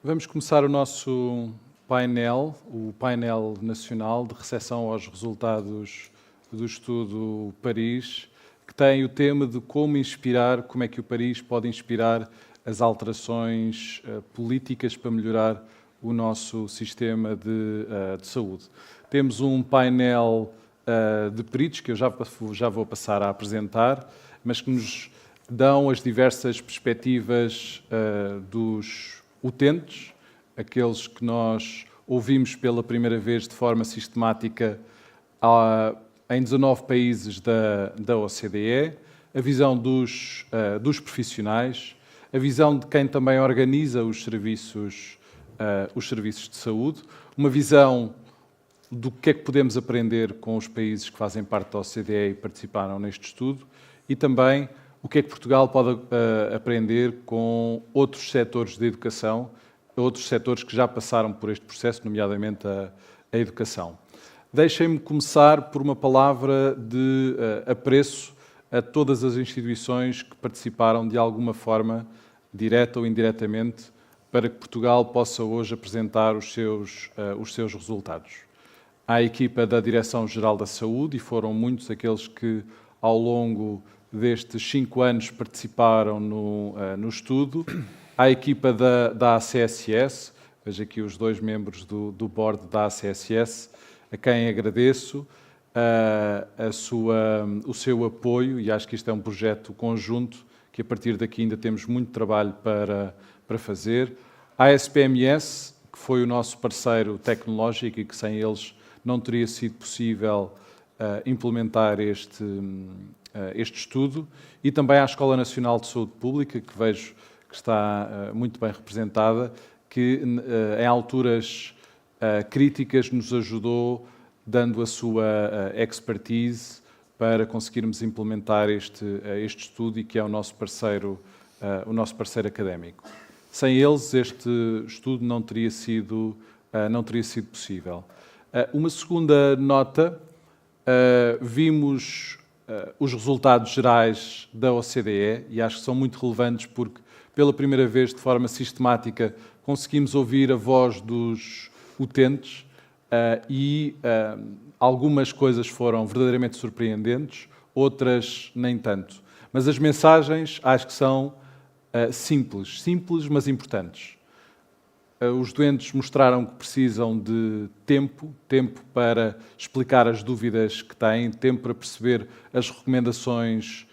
Vamos começar o nosso painel, o painel nacional de recepção aos resultados do estudo Paris, que tem o tema de como é que o Paris pode inspirar as alterações políticas para melhorar o nosso sistema de saúde. Temos um painel de peritos, que eu já vou passar a apresentar, mas que nos dão as diversas perspectivas dos utentes, aqueles que nós ouvimos pela primeira vez de forma sistemática em 19 países da OCDE, a visão dos profissionais, a visão de quem também organiza os serviços de saúde, uma visão do que é que podemos aprender com os países que fazem parte da OCDE e participaram neste estudo, e também o que é que Portugal pode aprender com outros setores de educação, outros setores que já passaram por este processo, nomeadamente a educação. Deixem-me começar por uma palavra de apreço a todas as instituições que participaram de alguma forma, direta ou indiretamente, para que Portugal possa hoje apresentar os seus resultados. Há a equipa da Direção-Geral da Saúde, e foram muitos aqueles que, ao longo destes 5 anos, participaram no estudo. Há a equipa da ACSS, vejo aqui os 2 membros do board da ACSS, a quem agradeço o seu apoio, e acho que isto é um projeto conjunto, que a partir daqui ainda temos muito trabalho para fazer. A SPMS, que foi o nosso parceiro tecnológico e que sem eles não teria sido possível implementar este estudo, e também à Escola Nacional de Saúde Pública, que vejo que está muito bem representada, que em alturas críticas nos ajudou, dando a sua expertise para conseguirmos implementar este estudo, e que é o nosso parceiro académico. Sem eles, este estudo não teria sido possível. Uma segunda nota, vimos os resultados gerais da OCDE, e acho que são muito relevantes porque, pela primeira vez, de forma sistemática, conseguimos ouvir a voz dos utentes e algumas coisas foram verdadeiramente surpreendentes, outras nem tanto. Mas as mensagens acho que são simples, mas importantes. Os doentes mostraram que precisam de tempo para explicar as dúvidas que têm, tempo para perceber as recomendações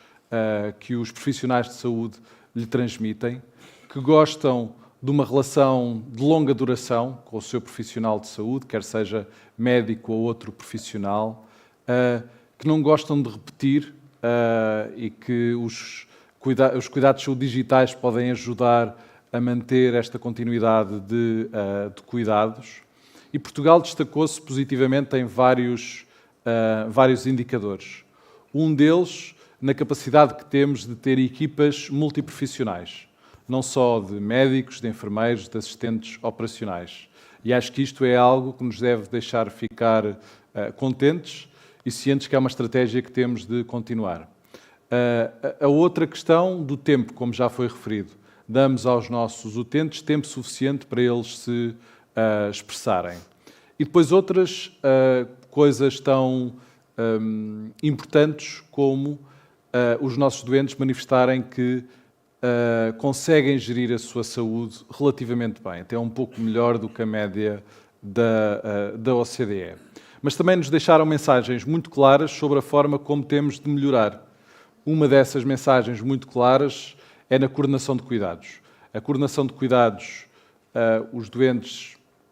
que os profissionais de saúde lhe transmitem, que gostam de uma relação de longa duração com o seu profissional de saúde, quer seja médico ou outro profissional, que não gostam de repetir e que os cuidados de saúde digitais podem ajudar a manter esta continuidade de cuidados. E Portugal destacou-se positivamente em vários indicadores. Um deles, na capacidade que temos de ter equipas multiprofissionais, não só de médicos, de enfermeiros, de assistentes operacionais. E acho que isto é algo que nos deve deixar ficar contentes e cientes que é uma estratégia que temos de continuar. A outra questão do tempo, como já foi referido, damos aos nossos utentes tempo suficiente para eles se expressarem. E depois outras coisas tão importantes como os nossos doentes manifestarem que conseguem gerir a sua saúde relativamente bem, até um pouco melhor do que a média da OCDE. Mas também nos deixaram mensagens muito claras sobre a forma como temos de melhorar. Uma dessas mensagens muito claras é na coordenação de cuidados. A coordenação de cuidados,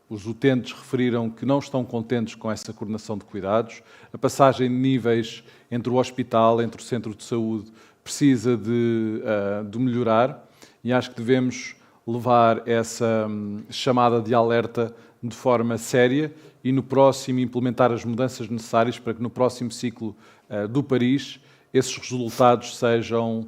os utentes referiram que não estão contentes com essa coordenação de cuidados. A passagem de níveis entre o hospital, entre o centro de saúde, precisa de melhorar, e acho que devemos levar essa chamada de alerta de forma séria e no próximo implementar as mudanças necessárias para que no próximo ciclo do Paris esses resultados sejam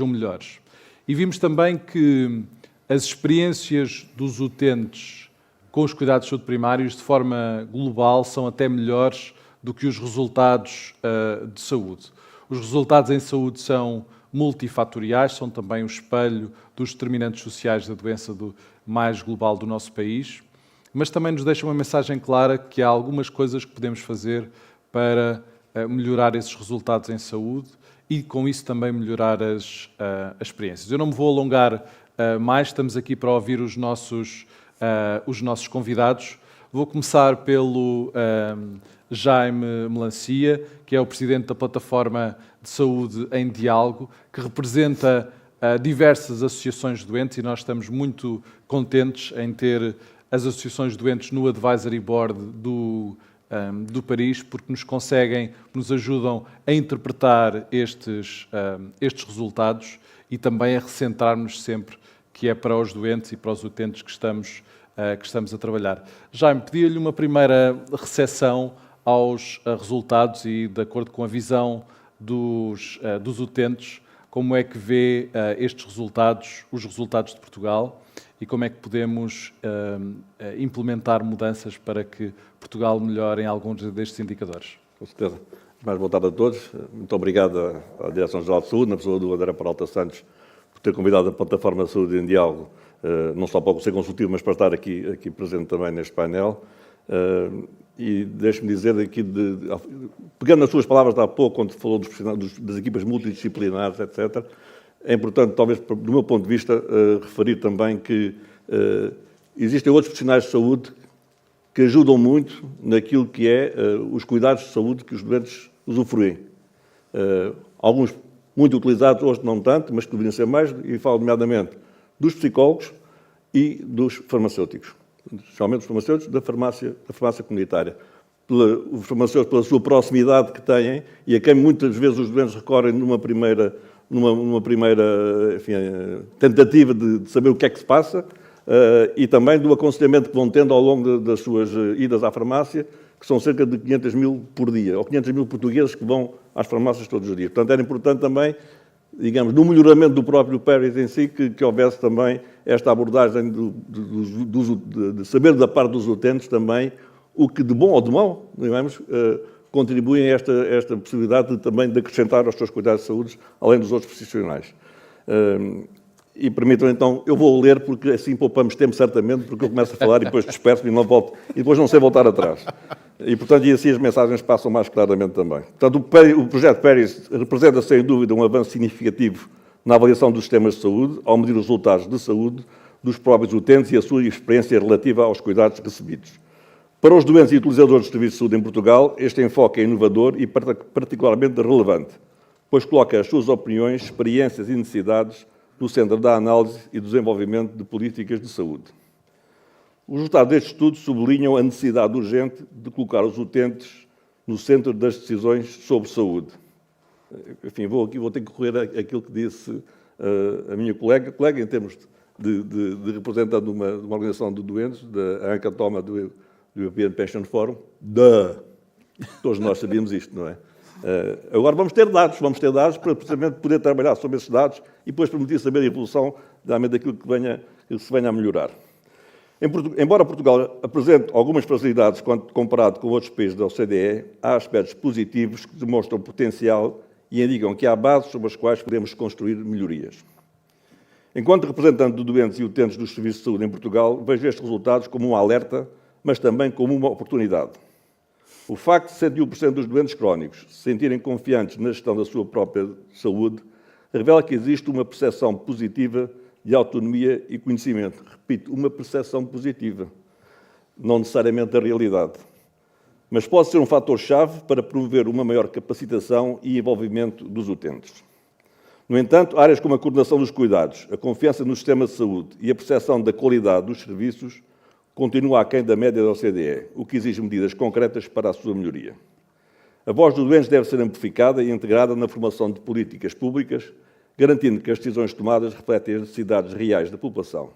melhores. E vimos também que as experiências dos utentes com os cuidados de saúde primários, de forma global, são até melhores do que os resultados de saúde. Os resultados em saúde são multifatoriais, são também o espelho dos determinantes sociais da doença mais global do nosso país, mas também nos deixa uma mensagem clara que há algumas coisas que podemos fazer para melhorar esses resultados em saúde e, com isso, também melhorar as experiências. Eu não me vou alongar mais, estamos aqui para ouvir os nossos convidados. Vou começar pelo Jaime Melancia, que é o presidente da Plataforma de Saúde em Diálogo, que representa diversas associações de doentes, e nós estamos muito contentes em ter as associações de doentes no Advisory Board do Paris, porque nos ajudam a interpretar estes resultados e também a recentrar-nos sempre que é para os doentes e para os utentes que estamos a trabalhar. Jaime, pedia-lhe uma primeira recepção aos resultados e, de acordo com a visão dos utentes, como é que vê estes resultados, os resultados de Portugal, e como é que podemos implementar mudanças para que Portugal melhore em alguns destes indicadores. Com certeza. Mais boa tarde a todos. Muito obrigado à Direção-Geral de Saúde, na pessoa do André Peralta Santos, por ter convidado a Plataforma de Saúde em Diálogo, não só para o Conselho Consultivo, mas para estar aqui presente também neste painel. E deixe-me dizer aqui, pegando nas suas palavras de há pouco, quando falou das equipas multidisciplinares, etc., é importante, talvez, do meu ponto de vista, referir também que existem outros profissionais de saúde que ajudam muito naquilo que é os cuidados de saúde que os doentes usufruem. Alguns muito utilizados, outros não tanto, mas que deveriam ser mais, e falo nomeadamente dos psicólogos e dos farmacêuticos, especialmente os farmacêuticos da farmácia comunitária. Os farmacêuticos, pela sua proximidade que têm, e a quem muitas vezes os doentes recorrem numa primeira enfim, tentativa de saber o que é que se passa, e também do aconselhamento que vão tendo ao longo das suas idas à farmácia, que são cerca de 500 mil por dia, ou 500 mil portugueses que vão às farmácias todos os dias. Portanto, era importante também, digamos, no melhoramento do próprio Paris em si, que houvesse também esta abordagem de saber da parte dos utentes também o que de bom ou de mau, digamos, contribuem a esta possibilidade também de acrescentar aos seus cuidados de saúde, além dos outros profissionais. E permitam então, eu vou ler, porque assim poupamos tempo certamente, porque eu começo a falar e depois disperso e não volto, e depois não sei voltar atrás. E, portanto, e assim as mensagens passam mais claramente também. Portanto, o projeto Paris representa, sem dúvida, um avanço significativo na avaliação dos sistemas de saúde, ao medir os resultados de saúde dos próprios utentes e a sua experiência relativa aos cuidados recebidos. Para os doentes e utilizadores de serviços de saúde em Portugal, este enfoque é inovador e particularmente relevante, pois coloca as suas opiniões, experiências e necessidades no centro da análise e do desenvolvimento de políticas de saúde. Os resultados deste estudo sublinham a necessidade urgente de colocar os utentes no centro das decisões sobre saúde. Enfim, vou ter que recorrer àquilo que disse a minha colega em termos de representante de uma organização de doentes, da Anca Toma, do European Patient Forum. Todos nós sabíamos isto, não é? Agora vamos ter dados para precisamente poder trabalhar sobre esses dados e depois permitir saber a evolução realmente daquilo que se venha a melhorar. Embora Portugal apresente algumas facilidades quando comparado com outros países da OCDE, há aspectos positivos que demonstram potencial e indicam que há bases sobre as quais podemos construir melhorias. Enquanto representante de doentes e utentes dos serviços de saúde em Portugal, vejo estes resultados como um alerta, mas também como uma oportunidade. O facto de 101% dos doentes crónicos se sentirem confiantes na gestão da sua própria saúde revela que existe uma percepção positiva de autonomia e conhecimento. Repito, uma percepção positiva, não necessariamente a realidade. Mas pode ser um fator-chave para promover uma maior capacitação e envolvimento dos utentes. No entanto, áreas como a coordenação dos cuidados, a confiança no sistema de saúde e a percepção da qualidade dos serviços continua aquém da média da OCDE, o que exige medidas concretas para a sua melhoria. A voz dos doentes deve ser amplificada e integrada na formação de políticas públicas, garantindo que as decisões tomadas refletem as necessidades reais da população.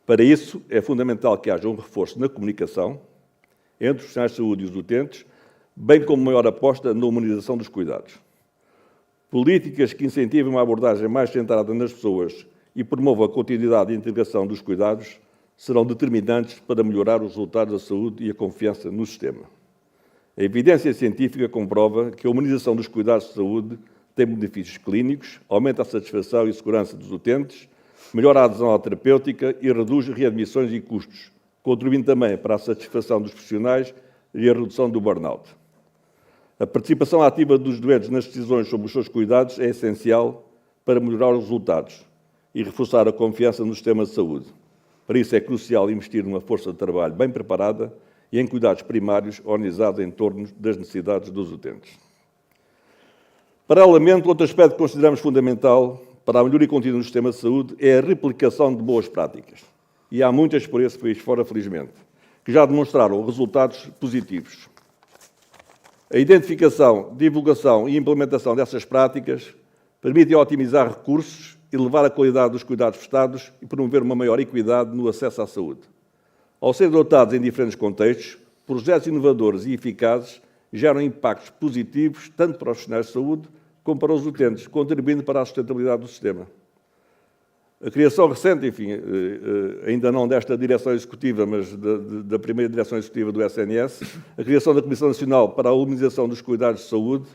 Para isso, é fundamental que haja um reforço na comunicação entre os profissionais de saúde e os utentes, bem como maior aposta na humanização dos cuidados. Políticas que incentivem uma abordagem mais centrada nas pessoas e promovam a continuidade e integração dos cuidados serão determinantes para melhorar os resultados da saúde e a confiança no sistema. A evidência científica comprova que a humanização dos cuidados de saúde tem benefícios clínicos, aumenta a satisfação e segurança dos utentes, melhora a adesão à terapêutica e reduz readmissões e custos, contribuindo também para a satisfação dos profissionais e a redução do burnout. A participação ativa dos doentes nas decisões sobre os seus cuidados é essencial para melhorar os resultados e reforçar a confiança no sistema de saúde. Para isso é crucial investir numa força de trabalho bem preparada e em cuidados primários organizados em torno das necessidades dos utentes. Paralelamente, outro aspecto que consideramos fundamental para a melhoria contínua do sistema de saúde é a replicação de boas práticas. E há muitas por esse país fora, felizmente, que já demonstraram resultados positivos. A identificação, divulgação e implementação dessas práticas permitem otimizar recursos, elevar a qualidade dos cuidados prestados e promover uma maior equidade no acesso à saúde. Ao ser adotados em diferentes contextos, projetos inovadores e eficazes geram impactos positivos tanto para os profissionais de saúde como para os utentes, contribuindo para a sustentabilidade do sistema. A criação recente, enfim, ainda não desta direção executiva, mas da primeira direção executiva do SNS, a criação da Comissão Nacional para a Humanização dos Cuidados de Saúde,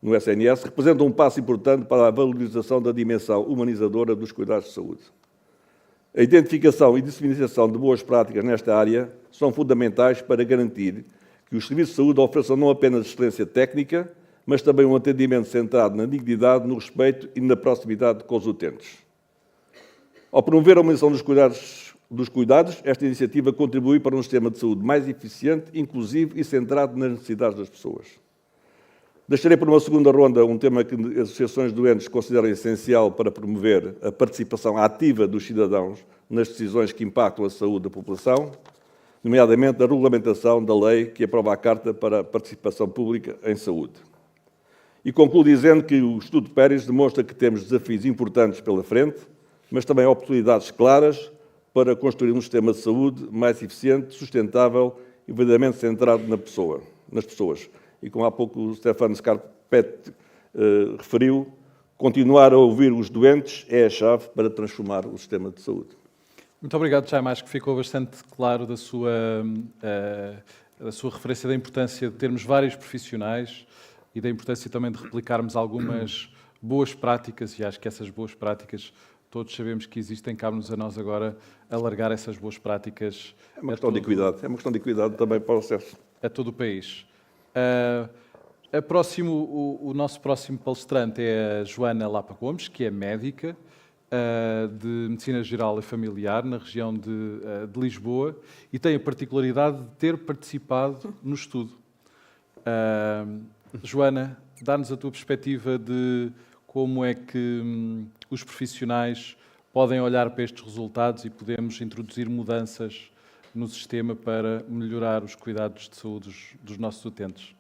no SNS, representa um passo importante para a valorização da dimensão humanizadora dos cuidados de saúde. A identificação e disseminação de boas práticas nesta área são fundamentais para garantir que os serviços de saúde ofereçam não apenas excelência técnica, mas também um atendimento centrado na dignidade, no respeito e na proximidade com os utentes. Ao promover a humanização dos cuidados, esta iniciativa contribui para um sistema de saúde mais eficiente, inclusivo e centrado nas necessidades das pessoas. Deixarei para uma segunda ronda um tema que as associações de doentes consideram essencial para promover a participação ativa dos cidadãos nas decisões que impactam a saúde da população, nomeadamente a regulamentação da lei que aprova a Carta para a Participação Pública em Saúde. E concluo dizendo que o Estudo Pérez demonstra que temos desafios importantes pela frente, mas também oportunidades claras para construir um sistema de saúde mais eficiente, sustentável e verdadeiramente centrado nas pessoas. E como há pouco o Stefano Scarpet referiu, continuar a ouvir os doentes é a chave para transformar o sistema de saúde. Muito obrigado, Jaime. Acho que ficou bastante claro da sua referência da importância de termos vários profissionais e da importância também de replicarmos algumas boas práticas, e acho que essas boas práticas todos sabemos que existem, cabe-nos a nós agora alargar essas boas práticas. É uma questão de equidade, é uma questão de equidade também para o acesso. A todo o país. O nosso próximo palestrante é a Joana Lapa Gomes, que é médica de Medicina Geral e Familiar na região de Lisboa e tem a particularidade de ter participado no estudo. Joana, dá-nos a tua perspectiva de como é que os profissionais podem olhar para estes resultados e podemos introduzir mudanças no sistema para melhorar os cuidados de saúde dos nossos utentes.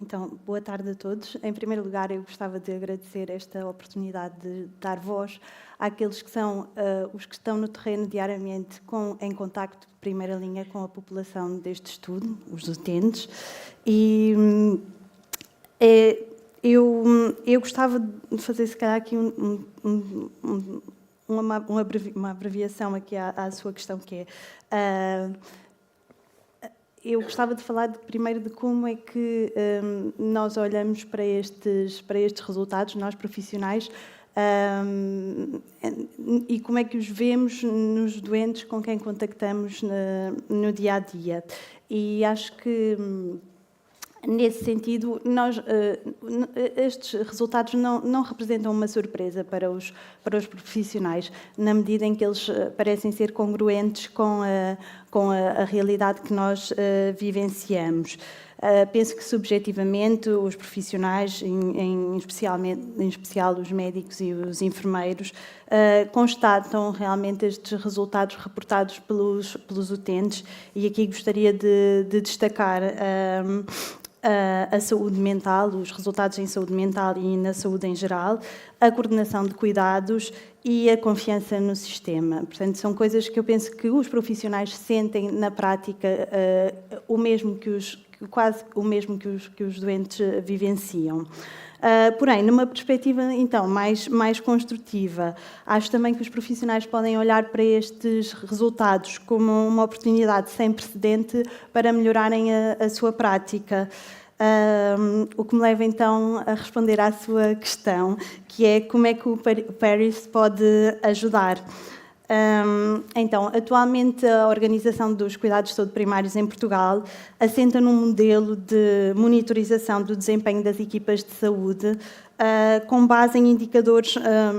Então, boa tarde a todos. Em primeiro lugar, eu gostava de agradecer esta oportunidade de dar voz àqueles que são os que estão no terreno diariamente em contacto de primeira linha com a população deste estudo, os utentes. E eu gostava de fazer, se calhar, aqui uma abreviação aqui à sua questão, que é... eu gostava de falar primeiro de como é que nós olhamos para estes resultados, nós profissionais, e como é que os vemos nos doentes com quem contactamos no dia-a-dia. E acho que, nesse sentido, estes resultados não representam uma surpresa para os profissionais, na medida em que eles parecem ser congruentes com a realidade que nós vivenciamos. Penso que, subjetivamente, os profissionais, em especial os médicos e os enfermeiros, constatam realmente estes resultados reportados pelos utentes, e aqui gostaria de destacar a saúde mental, os resultados em saúde mental e na saúde em geral, a coordenação de cuidados e a confiança no sistema. Portanto, são coisas que eu penso que os profissionais sentem na prática quase o mesmo que os doentes vivenciam. Porém, numa perspectiva, então, mais construtiva, acho também que os profissionais podem olhar para estes resultados como uma oportunidade sem precedente para melhorarem a sua prática. O que me leva então a responder à sua questão, que é como é que o Paris pode ajudar. Então, atualmente a Organização dos Cuidados de Saúde Primários em Portugal assenta num modelo de monitorização do desempenho das equipas de saúde com base em indicadores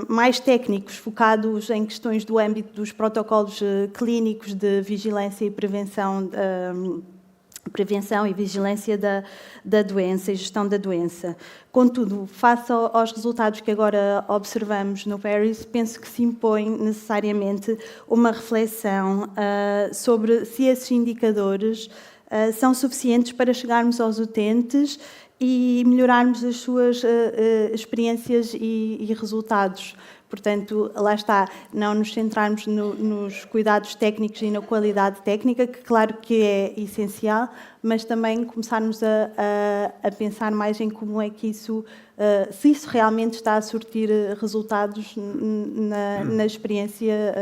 mais técnicos, focados em questões do âmbito dos protocolos clínicos de vigilância e prevenção e vigilância da doença e gestão da doença. Contudo, face aos resultados que agora observamos no Paris, penso que se impõe necessariamente uma reflexão sobre se esses indicadores são suficientes para chegarmos aos utentes e melhorarmos as suas experiências e resultados. Portanto, lá está, não nos centrarmos nos cuidados técnicos e na qualidade técnica, que claro que é essencial, mas também começarmos a pensar mais em como é que isso, se isso realmente está a surtir resultados na experiência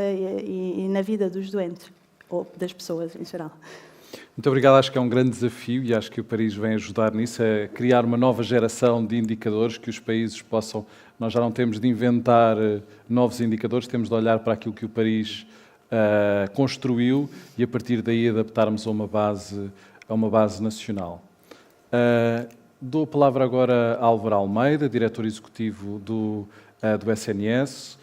e na vida dos doentes, ou das pessoas em geral. Muito obrigado, acho que é um grande desafio e acho que o Paris vem ajudar nisso, a criar uma nova geração de indicadores que os países possam... Nós já não temos de inventar novos indicadores, temos de olhar para aquilo que o Paris construiu e a partir daí adaptarmos a uma base nacional. Dou a palavra agora a Álvaro Almeida, diretor executivo do SNS,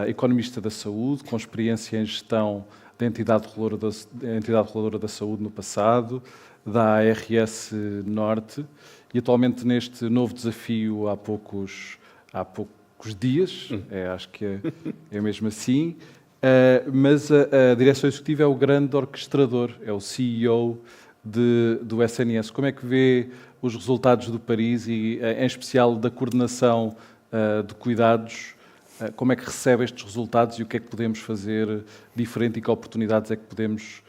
economista da saúde, com experiência em gestão da entidade reguladora da saúde no passado, da ARS Norte, e atualmente neste novo desafio há poucos dias, acho que é mesmo assim, mas a direção executiva é o grande orquestrador, é o CEO do SNS. Como é que vê os resultados do Paris e, em especial, da coordenação de cuidados? Como é que recebe estes resultados e o que é que podemos fazer diferente e que oportunidades é que podemos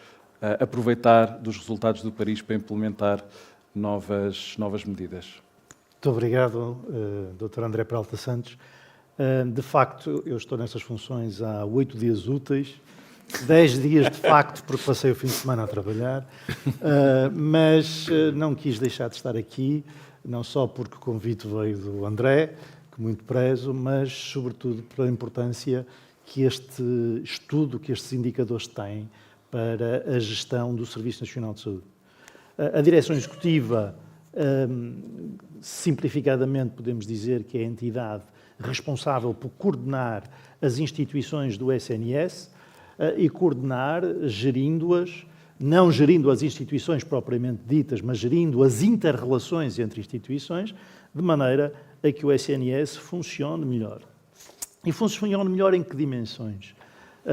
aproveitar dos resultados do Paris para implementar novas medidas? Muito obrigado, Dr. André Peralta Santos. De facto, eu estou nessas funções há 8 dias úteis, 10 dias de facto, porque passei o fim de semana a trabalhar, mas não quis deixar de estar aqui, não só porque o convite veio do André, que muito prezo, mas sobretudo pela importância que este estudo, que estes indicadores têm para a gestão do Serviço Nacional de Saúde. A direção executiva, simplificadamente podemos dizer que é a entidade responsável por coordenar as instituições do SNS e coordenar, gerindo-as, não gerindo as instituições propriamente ditas, mas gerindo as inter-relações entre instituições, de maneira a que o SNS funcione melhor. E funcione melhor em que dimensões?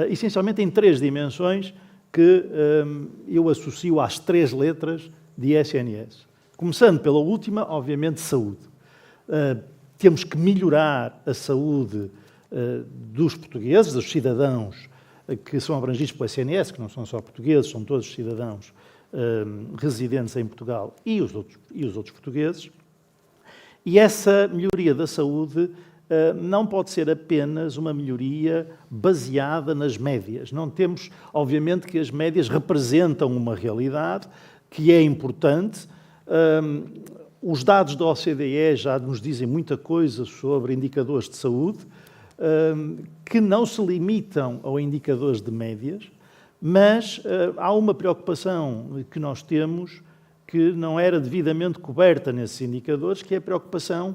Essencialmente em 3 dimensões que eu associo às 3 letras de SNS. Começando pela última, obviamente, saúde. Temos que melhorar a saúde dos portugueses, dos cidadãos que são abrangidos pelo SNS, que não são só portugueses, são todos cidadãos residentes em Portugal e os outros portugueses. E essa melhoria da saúde não pode ser apenas uma melhoria baseada nas médias. Não temos, obviamente, que as médias representam uma realidade que é importante. Os dados da OCDE já nos dizem muita coisa sobre indicadores de saúde, que não se limitam a indicadores de médias, mas há uma preocupação que nós temos que não era devidamente coberta nesses indicadores, que é a preocupação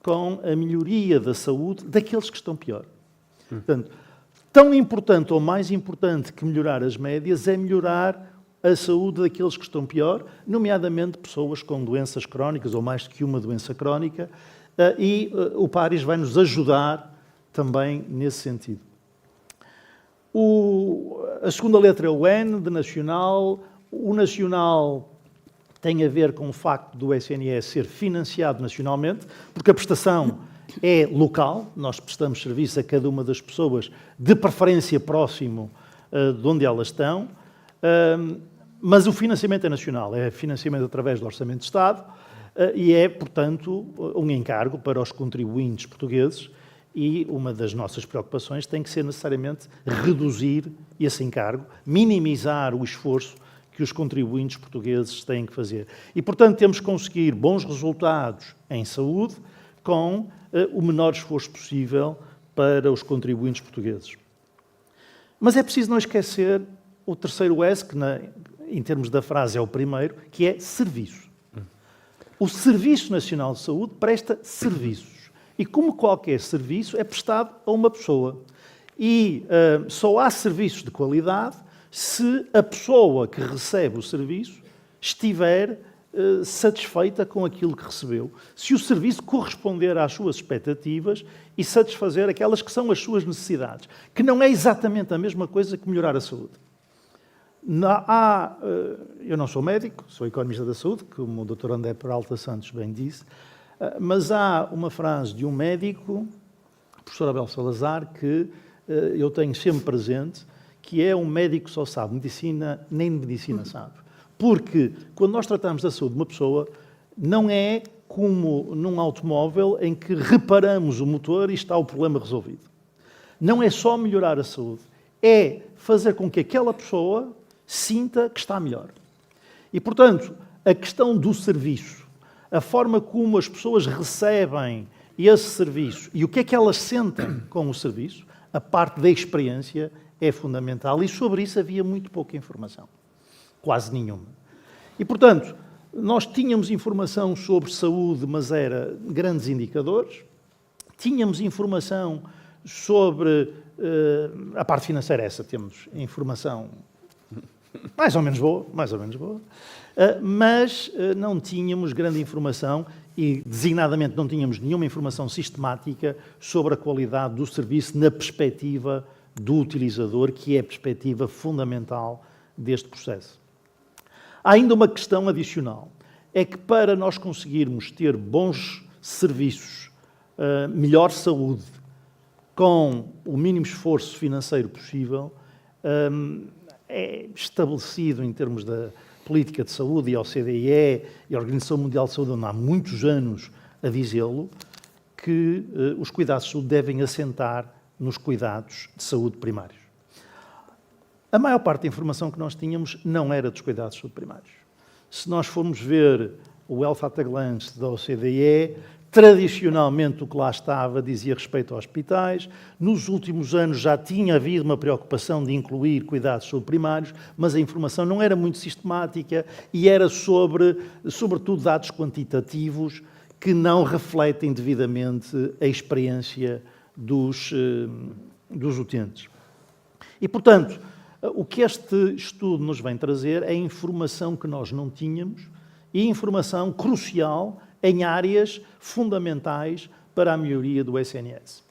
com a melhoria da saúde daqueles que estão pior. Portanto, tão importante ou mais importante que melhorar as médias é melhorar a saúde daqueles que estão pior, nomeadamente pessoas com doenças crónicas ou mais que uma doença crónica, e o Paris vai nos ajudar também nesse sentido. A segunda letra é o N, de nacional. O nacional tem a ver com o facto do SNS ser financiado nacionalmente, porque a prestação é local, nós prestamos serviço a cada uma das pessoas, de preferência próximo de onde elas estão, mas o financiamento é nacional, é financiamento através do Orçamento de Estado e é, portanto, um encargo para os contribuintes portugueses e uma das nossas preocupações tem que ser necessariamente reduzir esse encargo, minimizar o esforço que que os contribuintes portugueses têm que fazer. E, portanto, temos que conseguir bons resultados em saúde com o menor esforço possível para os contribuintes portugueses. Mas é preciso não esquecer o terceiro S, que em termos da frase é o primeiro, que é serviço. O Serviço Nacional de Saúde presta serviços. E como qualquer serviço, é prestado a uma pessoa. E só há serviços de qualidade se a pessoa que recebe o serviço estiver satisfeita com aquilo que recebeu. Se o serviço corresponder às suas expectativas e satisfazer aquelas que são as suas necessidades, que não é exatamente a mesma coisa que melhorar a saúde. Eu não sou médico, sou economista da saúde, como o Dr. André Peralta Santos bem disse, mas há uma frase de um médico, o professor Abel Salazar, que eu tenho sempre presente, que é um médico só sabe medicina, nem medicina sabe. Porque quando nós tratamos da saúde de uma pessoa, não é como num automóvel em que reparamos o motor e está o problema resolvido. Não é só melhorar a saúde, é fazer com que aquela pessoa sinta que está melhor. E, portanto, a questão do serviço, a forma como as pessoas recebem esse serviço e o que é que elas sentem com o serviço, a parte da experiência é fundamental. E sobre isso havia muito pouca informação. Quase nenhuma. E, portanto, nós tínhamos informação sobre saúde, mas era grandes indicadores. Tínhamos informação sobre a parte financeira, essa temos informação mais ou menos boa, mas não tínhamos grande informação e, designadamente, não tínhamos nenhuma informação sistemática sobre a qualidade do serviço na perspectiva do utilizador, que é a perspectiva fundamental deste processo. Há ainda uma questão adicional, é que para nós conseguirmos ter bons serviços, melhor saúde, com o mínimo esforço financeiro possível, é estabelecido em termos da política de saúde e a OCDE e a Organização Mundial de Saúde, onde há muitos anos a dizê-lo, que os cuidados de saúde devem assentar nos cuidados de saúde primários. A maior parte da informação que nós tínhamos não era dos cuidados de saúde primários. Se nós formos ver o Health at a Glance da OCDE, tradicionalmente o que lá estava dizia respeito a hospitais. Nos últimos anos já tinha havido uma preocupação de incluir cuidados de saúde primários, mas a informação não era muito sistemática e era sobretudo dados quantitativos que não refletem devidamente a experiência dos utentes. E, portanto, o que este estudo nos vem trazer é informação que nós não tínhamos e informação crucial em áreas fundamentais para a melhoria do SNS.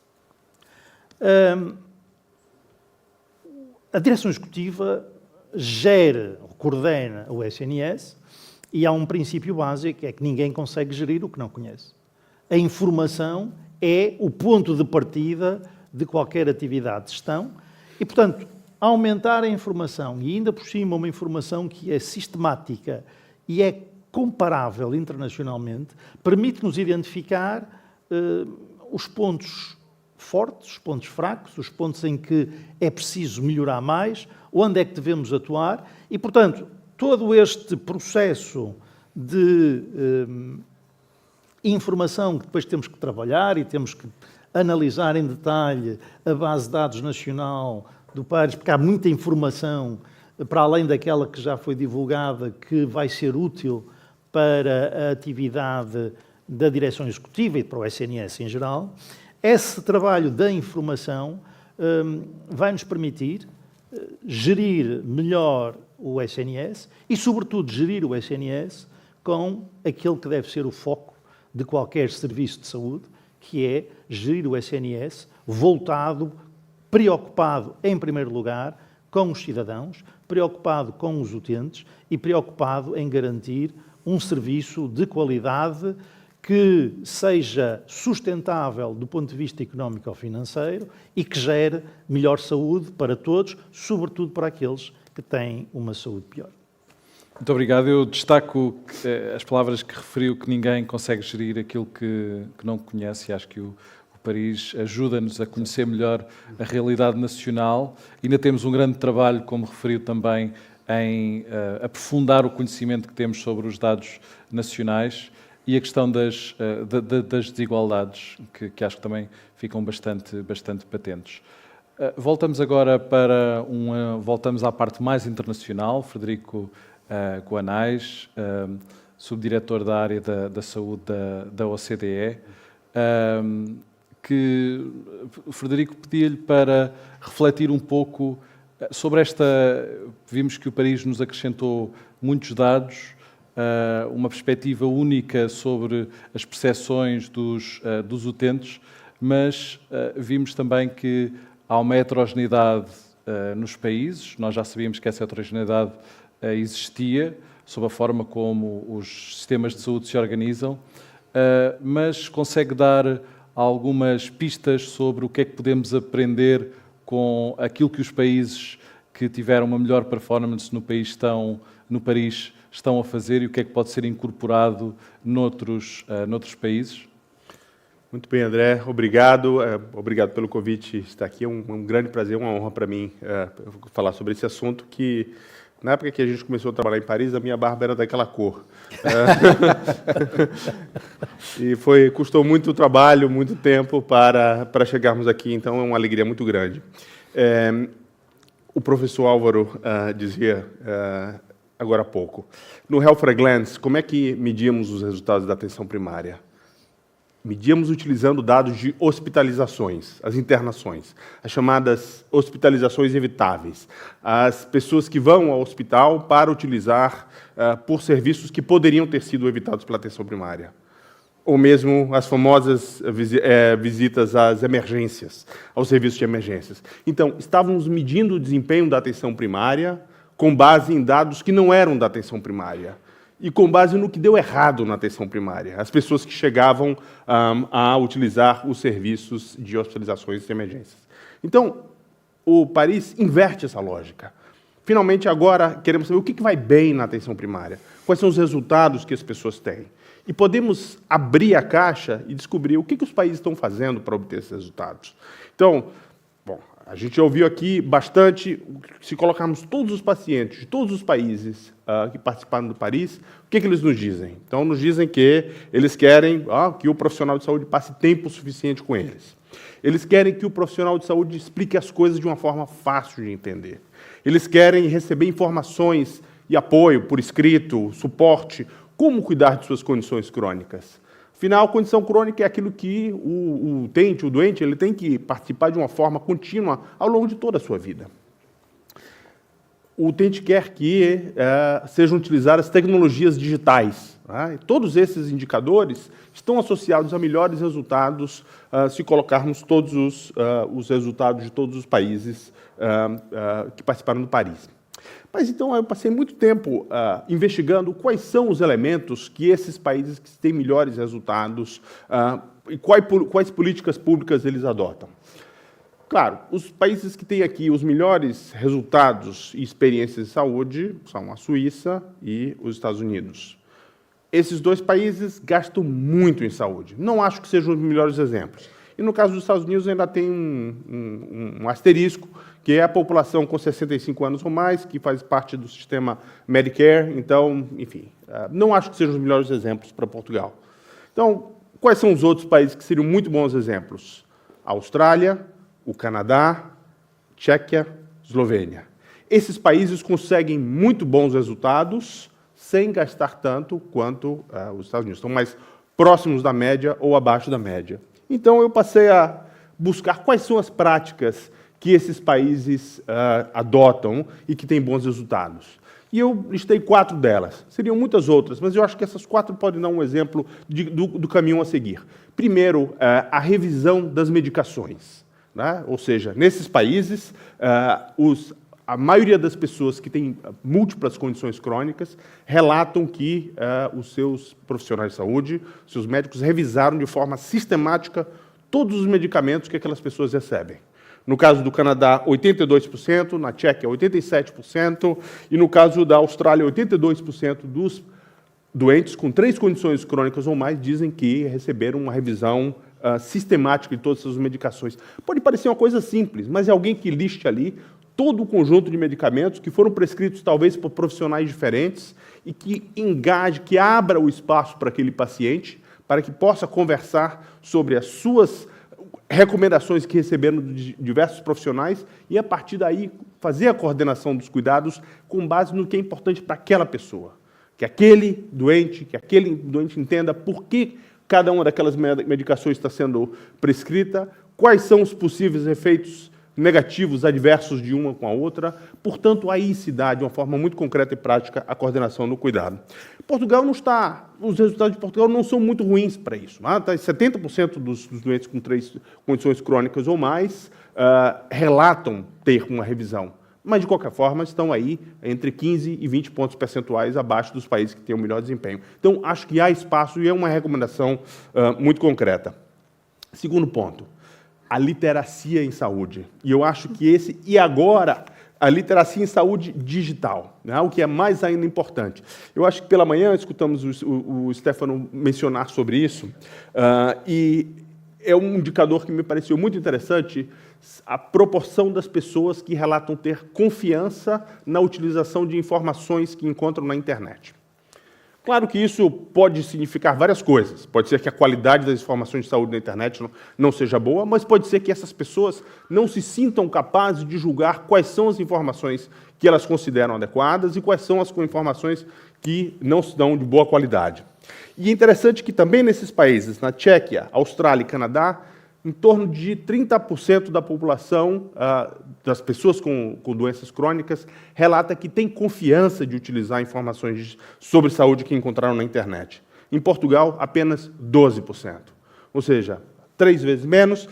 A Direção Executiva gera, coordena o SNS e há um princípio básico, é que ninguém consegue gerir o que não conhece. A informação é o ponto de partida de qualquer atividade de gestão e, portanto, aumentar a informação e ainda por cima uma informação que é sistemática e é comparável internacionalmente, permite-nos identificar os pontos fortes, os pontos fracos, os pontos em que é preciso melhorar mais, onde é que devemos atuar e, portanto, todo este processo de informação que depois temos que trabalhar e temos que analisar em detalhe a base de dados nacional do PAIRS, porque há muita informação para além daquela que já foi divulgada que vai ser útil para a atividade da Direção Executiva e para o SNS em geral. Esse trabalho da informação vai nos permitir gerir melhor o SNS e, sobretudo, gerir o SNS com aquele que deve ser o foco de qualquer serviço de saúde, que é gerir o SNS voltado, preocupado, em primeiro lugar, com os cidadãos, preocupado com os utentes e preocupado em garantir um serviço de qualidade que seja sustentável do ponto de vista económico ou financeiro e que gere melhor saúde para todos, sobretudo para aqueles que têm uma saúde pior. Muito obrigado. Eu destaco as palavras que referiu, que ninguém consegue gerir aquilo que não conhece, e acho que o Paris ajuda-nos a conhecer melhor a realidade nacional. Ainda temos um grande trabalho, como referiu também, em aprofundar o conhecimento que temos sobre os dados nacionais e a questão das desigualdades, que acho que também ficam bastante patentes. Voltamos agora voltamos à parte mais internacional. Frederico Guanais, subdiretor da área da saúde da OCDE, que Frederico pedia-lhe para refletir um pouco sobre vimos que o Paris nos acrescentou muitos dados, uma perspectiva única sobre as percepções dos utentes, mas vimos também que há uma heterogeneidade nos países. Nós já sabíamos que essa heterogeneidade existia, sob a forma como os sistemas de saúde se organizam, mas consegue dar algumas pistas sobre o que é que podemos aprender com aquilo que os países que tiveram uma melhor performance no Paris estão a fazer e o que é que pode ser incorporado noutros países? Muito bem, André. Obrigado. Obrigado pelo convite. Estar aqui é um grande prazer, uma honra para mim falar sobre esse assunto que, na época que a gente começou a trabalhar em Paris, a minha barba era daquela cor. E custou muito trabalho, muito tempo para chegarmos aqui, então é uma alegria muito grande. O professor Álvaro dizia agora há pouco, no Health at a Glance, como é que medíamos os resultados da atenção primária? Medíamos utilizando dados de hospitalizações, as internações, as chamadas hospitalizações evitáveis, as pessoas que vão ao hospital para utilizar por serviços que poderiam ter sido evitados pela atenção primária, ou mesmo as famosas visitas às emergências, aos serviços de emergências. Então, estávamos medindo o desempenho da atenção primária com base em dados que não eram da atenção primária, e com base no que deu errado na atenção primária, as pessoas que chegavam a utilizar os serviços de hospitalizações e emergências. Então, o Paris inverte essa lógica. Finalmente, agora, queremos saber o que vai bem na atenção primária, quais são os resultados que as pessoas têm. E podemos abrir a caixa e descobrir o que os países estão fazendo para obter esses resultados. Então, bom, a gente já ouviu aqui bastante, se colocarmos todos os pacientes de todos os países que participaram do Paris, o que eles nos dizem? Então, nos dizem que eles querem que o profissional de saúde passe tempo suficiente com eles. Eles querem que o profissional de saúde explique as coisas de uma forma fácil de entender. Eles querem receber informações e apoio por escrito, suporte, como cuidar de suas condições crônicas. Afinal, condição crônica é aquilo que o doente, ele tem que participar de uma forma contínua ao longo de toda a sua vida. O utente quer que sejam utilizadas tecnologias digitais. Todos esses indicadores estão associados a melhores resultados se colocarmos todos os resultados de todos os países que participaram do Paris. Mas, então, eu passei muito tempo investigando quais são os elementos que esses países que têm melhores resultados e quais políticas públicas eles adotam. Claro, os países que têm aqui os melhores resultados e experiências de saúde são a Suíça e os Estados Unidos. Esses dois países gastam muito em saúde. Não acho que sejam os melhores exemplos. E, no caso dos Estados Unidos, ainda tem um asterisco, que é a população com 65 anos ou mais, que faz parte do sistema Medicare. Então, enfim, não acho que sejam os melhores exemplos para Portugal. Então, quais são os outros países que seriam muito bons exemplos? A Austrália, o Canadá, Tchequia, Eslovênia. Esses países conseguem muito bons resultados sem gastar tanto quanto os Estados Unidos. Estão mais próximos da média ou abaixo da média. Então, eu passei a buscar quais são as práticas que esses países adotam e que têm bons resultados. E eu listei 4 delas. Seriam muitas outras, mas eu acho que essas 4 podem dar um exemplo do caminho a seguir. Primeiro, a revisão das medicações. Né? Ou seja, nesses países, a maioria das pessoas que têm múltiplas condições crônicas relatam que os seus profissionais de saúde, seus médicos, revisaram de forma sistemática todos os medicamentos que aquelas pessoas recebem. No caso do Canadá, 82%, na Tchequia, 87%, e no caso da Austrália, 82% dos doentes com 3 condições crônicas ou mais dizem que receberam uma revisão sistemática de todas as medicações. Pode parecer uma coisa simples, mas é alguém que liste ali todo o conjunto de medicamentos que foram prescritos talvez por profissionais diferentes e que engaje, que abra o espaço para aquele paciente, para que possa conversar sobre as suas recomendações que receberam de diversos profissionais e, a partir daí, fazer a coordenação dos cuidados com base no que é importante para aquela pessoa. Que aquele doente entenda por que cada uma daquelas medicações está sendo prescrita, quais são os possíveis efeitos negativos, adversos de uma com a outra. Portanto, aí se dá, de uma forma muito concreta e prática, a coordenação no cuidado. Portugal não está... Os resultados de Portugal não são muito ruins para isso. 70% dos doentes com 3 condições crônicas ou mais relatam ter uma revisão. Mas, de qualquer forma, estão aí entre 15 e 20 pontos percentuais abaixo dos países que têm o melhor desempenho. Então, acho que há espaço e é uma recomendação muito concreta. Segundo ponto, a literacia em saúde. E eu acho que e agora, a literacia em saúde digital, né, o que é mais ainda importante. Eu acho que pela manhã escutamos o Stefano mencionar sobre isso, e é um indicador que me pareceu muito interessante, a proporção das pessoas que relatam ter confiança na utilização de informações que encontram na internet. Claro que isso pode significar várias coisas. Pode ser que a qualidade das informações de saúde na internet não seja boa, mas pode ser que essas pessoas não se sintam capazes de julgar quais são as informações que elas consideram adequadas e quais são as informações que não se dão de boa qualidade. E é interessante que também nesses países, na Tchequia, Austrália e Canadá, em torno de 30% da população, das pessoas com doenças crônicas, relata que tem confiança de utilizar informações sobre saúde que encontraram na internet. Em Portugal, apenas 12%. Ou seja, 3 vezes menos,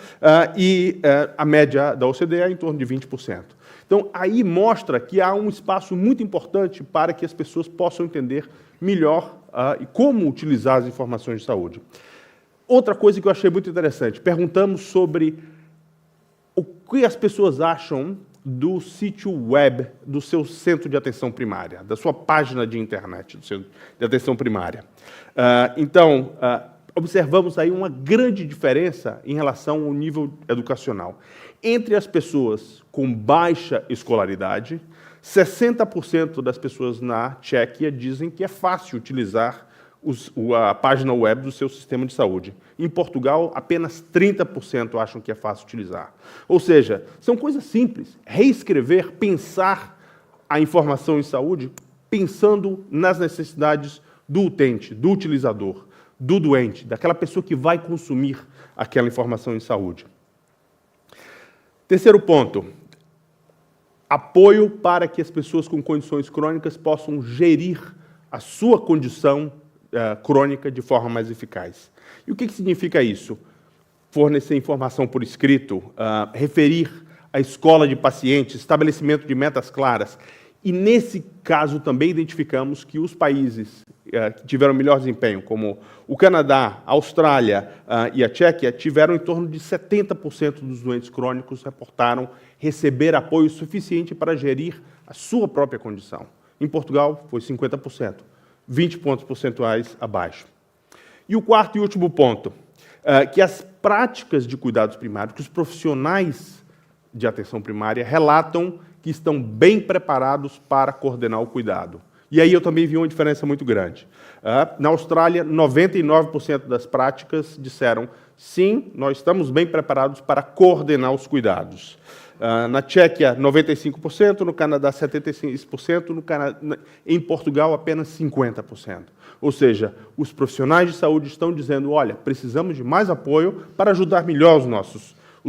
e a média da OCDE é em torno de 20%. Então, aí mostra que há um espaço muito importante para que as pessoas possam entender melhor como utilizar as informações de saúde. Outra coisa que eu achei muito interessante, perguntamos sobre o que as pessoas acham do sítio web do seu centro de atenção primária, da sua página de internet do centro de atenção primária. Então, observamos aí uma grande diferença em relação ao nível educacional. Entre as pessoas com baixa escolaridade, 60% das pessoas na Tchequia dizem que é fácil utilizar a página web do seu sistema de saúde. Em Portugal, apenas 30% acham que é fácil utilizar. Ou seja, são coisas simples. Reescrever, pensar a informação em saúde, pensando nas necessidades do utente, do utilizador, do doente, daquela pessoa que vai consumir aquela informação em saúde. Terceiro ponto, apoio para que as pessoas com condições crônicas possam gerir a sua condição crônica de forma mais eficaz. E o que significa isso? Fornecer informação por escrito, referir a escola de pacientes, estabelecimento de metas claras. E, nesse caso, também identificamos que os países que tiveram melhor desempenho, como o Canadá, a Austrália e a Tchequia, tiveram em torno de 70% dos doentes crônicos reportaram receber apoio suficiente para gerir a sua própria condição. Em Portugal, foi 50%. 20 pontos percentuais abaixo. E o quarto e último ponto, que as práticas de cuidados primários, que os profissionais de atenção primária relatam que estão bem preparados para coordenar o cuidado. E aí eu também vi uma diferença muito grande. Na Austrália, 99% das práticas disseram sim, nós estamos bem preparados para coordenar os cuidados. Na Tchequia, 95%, no Canadá, 76%, em Portugal, apenas 50%. Ou seja, os profissionais de saúde estão dizendo, olha, precisamos de mais apoio para ajudar melhor os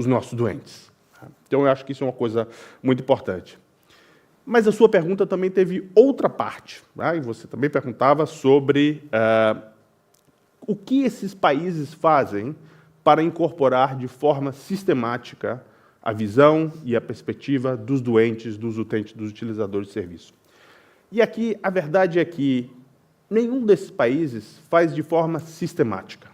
nossos doentes. Então, eu acho que isso é uma coisa muito importante. Mas a sua pergunta também teve outra parte, e você também perguntava sobre o que esses países fazem para incorporar de forma sistemática a visão e a perspectiva dos doentes, dos utentes, dos utilizadores de serviço. E aqui, a verdade é que nenhum desses países faz de forma sistemática.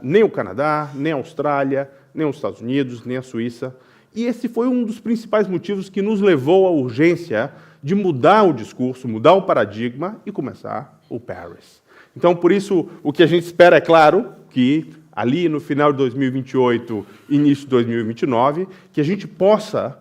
Nem o Canadá, nem a Austrália, nem os Estados Unidos, nem a Suíça. E esse foi um dos principais motivos que nos levou à urgência de mudar o discurso, mudar o paradigma e começar o Paris. Então, por isso, o que a gente espera, é claro, que ali no final de 2028, início de 2029, que a gente possa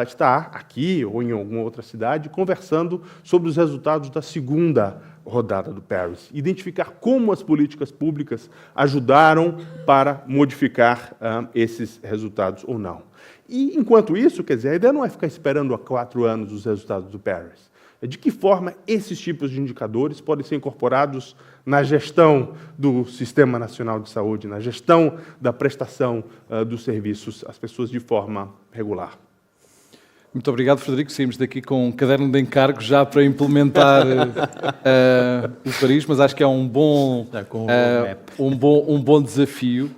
estar aqui ou em alguma outra cidade conversando sobre os resultados da segunda rodada do Paris, identificar como as políticas públicas ajudaram para modificar esses resultados ou não. E, enquanto isso, quer dizer, a ideia não é ficar esperando há 4 anos os resultados do Paris. É de que forma esses tipos de indicadores podem ser incorporados na gestão do Sistema Nacional de Saúde, na gestão da prestação dos serviços às pessoas de forma regular. Muito obrigado, Frederico. Saímos daqui com um caderno de encargos já para implementar o Paris, mas acho que é um bom desafio.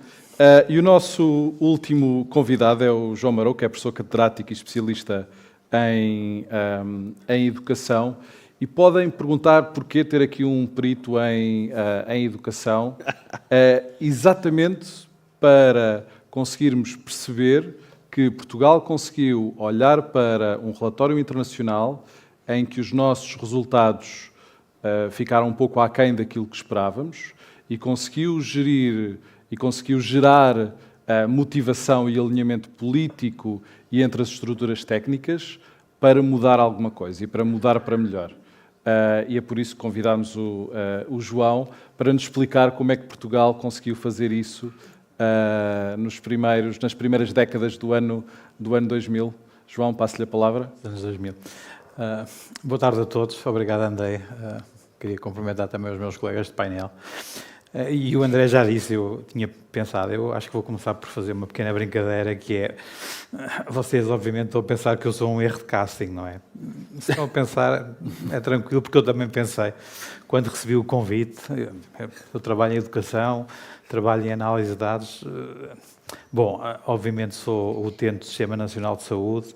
E o nosso último convidado é o João Marou, que é professor catedrático e especialista em educação. E podem perguntar porquê ter aqui um perito em educação, exatamente para conseguirmos perceber que Portugal conseguiu olhar para um relatório internacional em que os nossos resultados ficaram um pouco aquém daquilo que esperávamos e conseguiu gerar motivação e alinhamento político e entre as estruturas técnicas para mudar alguma coisa e para mudar para melhor. E é por isso que convidámos o João para nos explicar como é que Portugal conseguiu fazer isso nas primeiras décadas do ano 2000. João, passo-lhe a palavra. Anos 2000. Boa tarde a todos. Obrigado, André. Queria cumprimentar também os meus colegas de painel. E o André já disse, eu tinha pensado, eu acho que vou começar por fazer uma pequena brincadeira, que é, vocês obviamente estão a pensar que eu sou um erro de casting, não é? Se estão a pensar, é tranquilo, porque eu também pensei, quando recebi o convite, eu trabalho em educação, trabalho em análise de dados, bom, obviamente sou utente do Sistema Nacional de Saúde,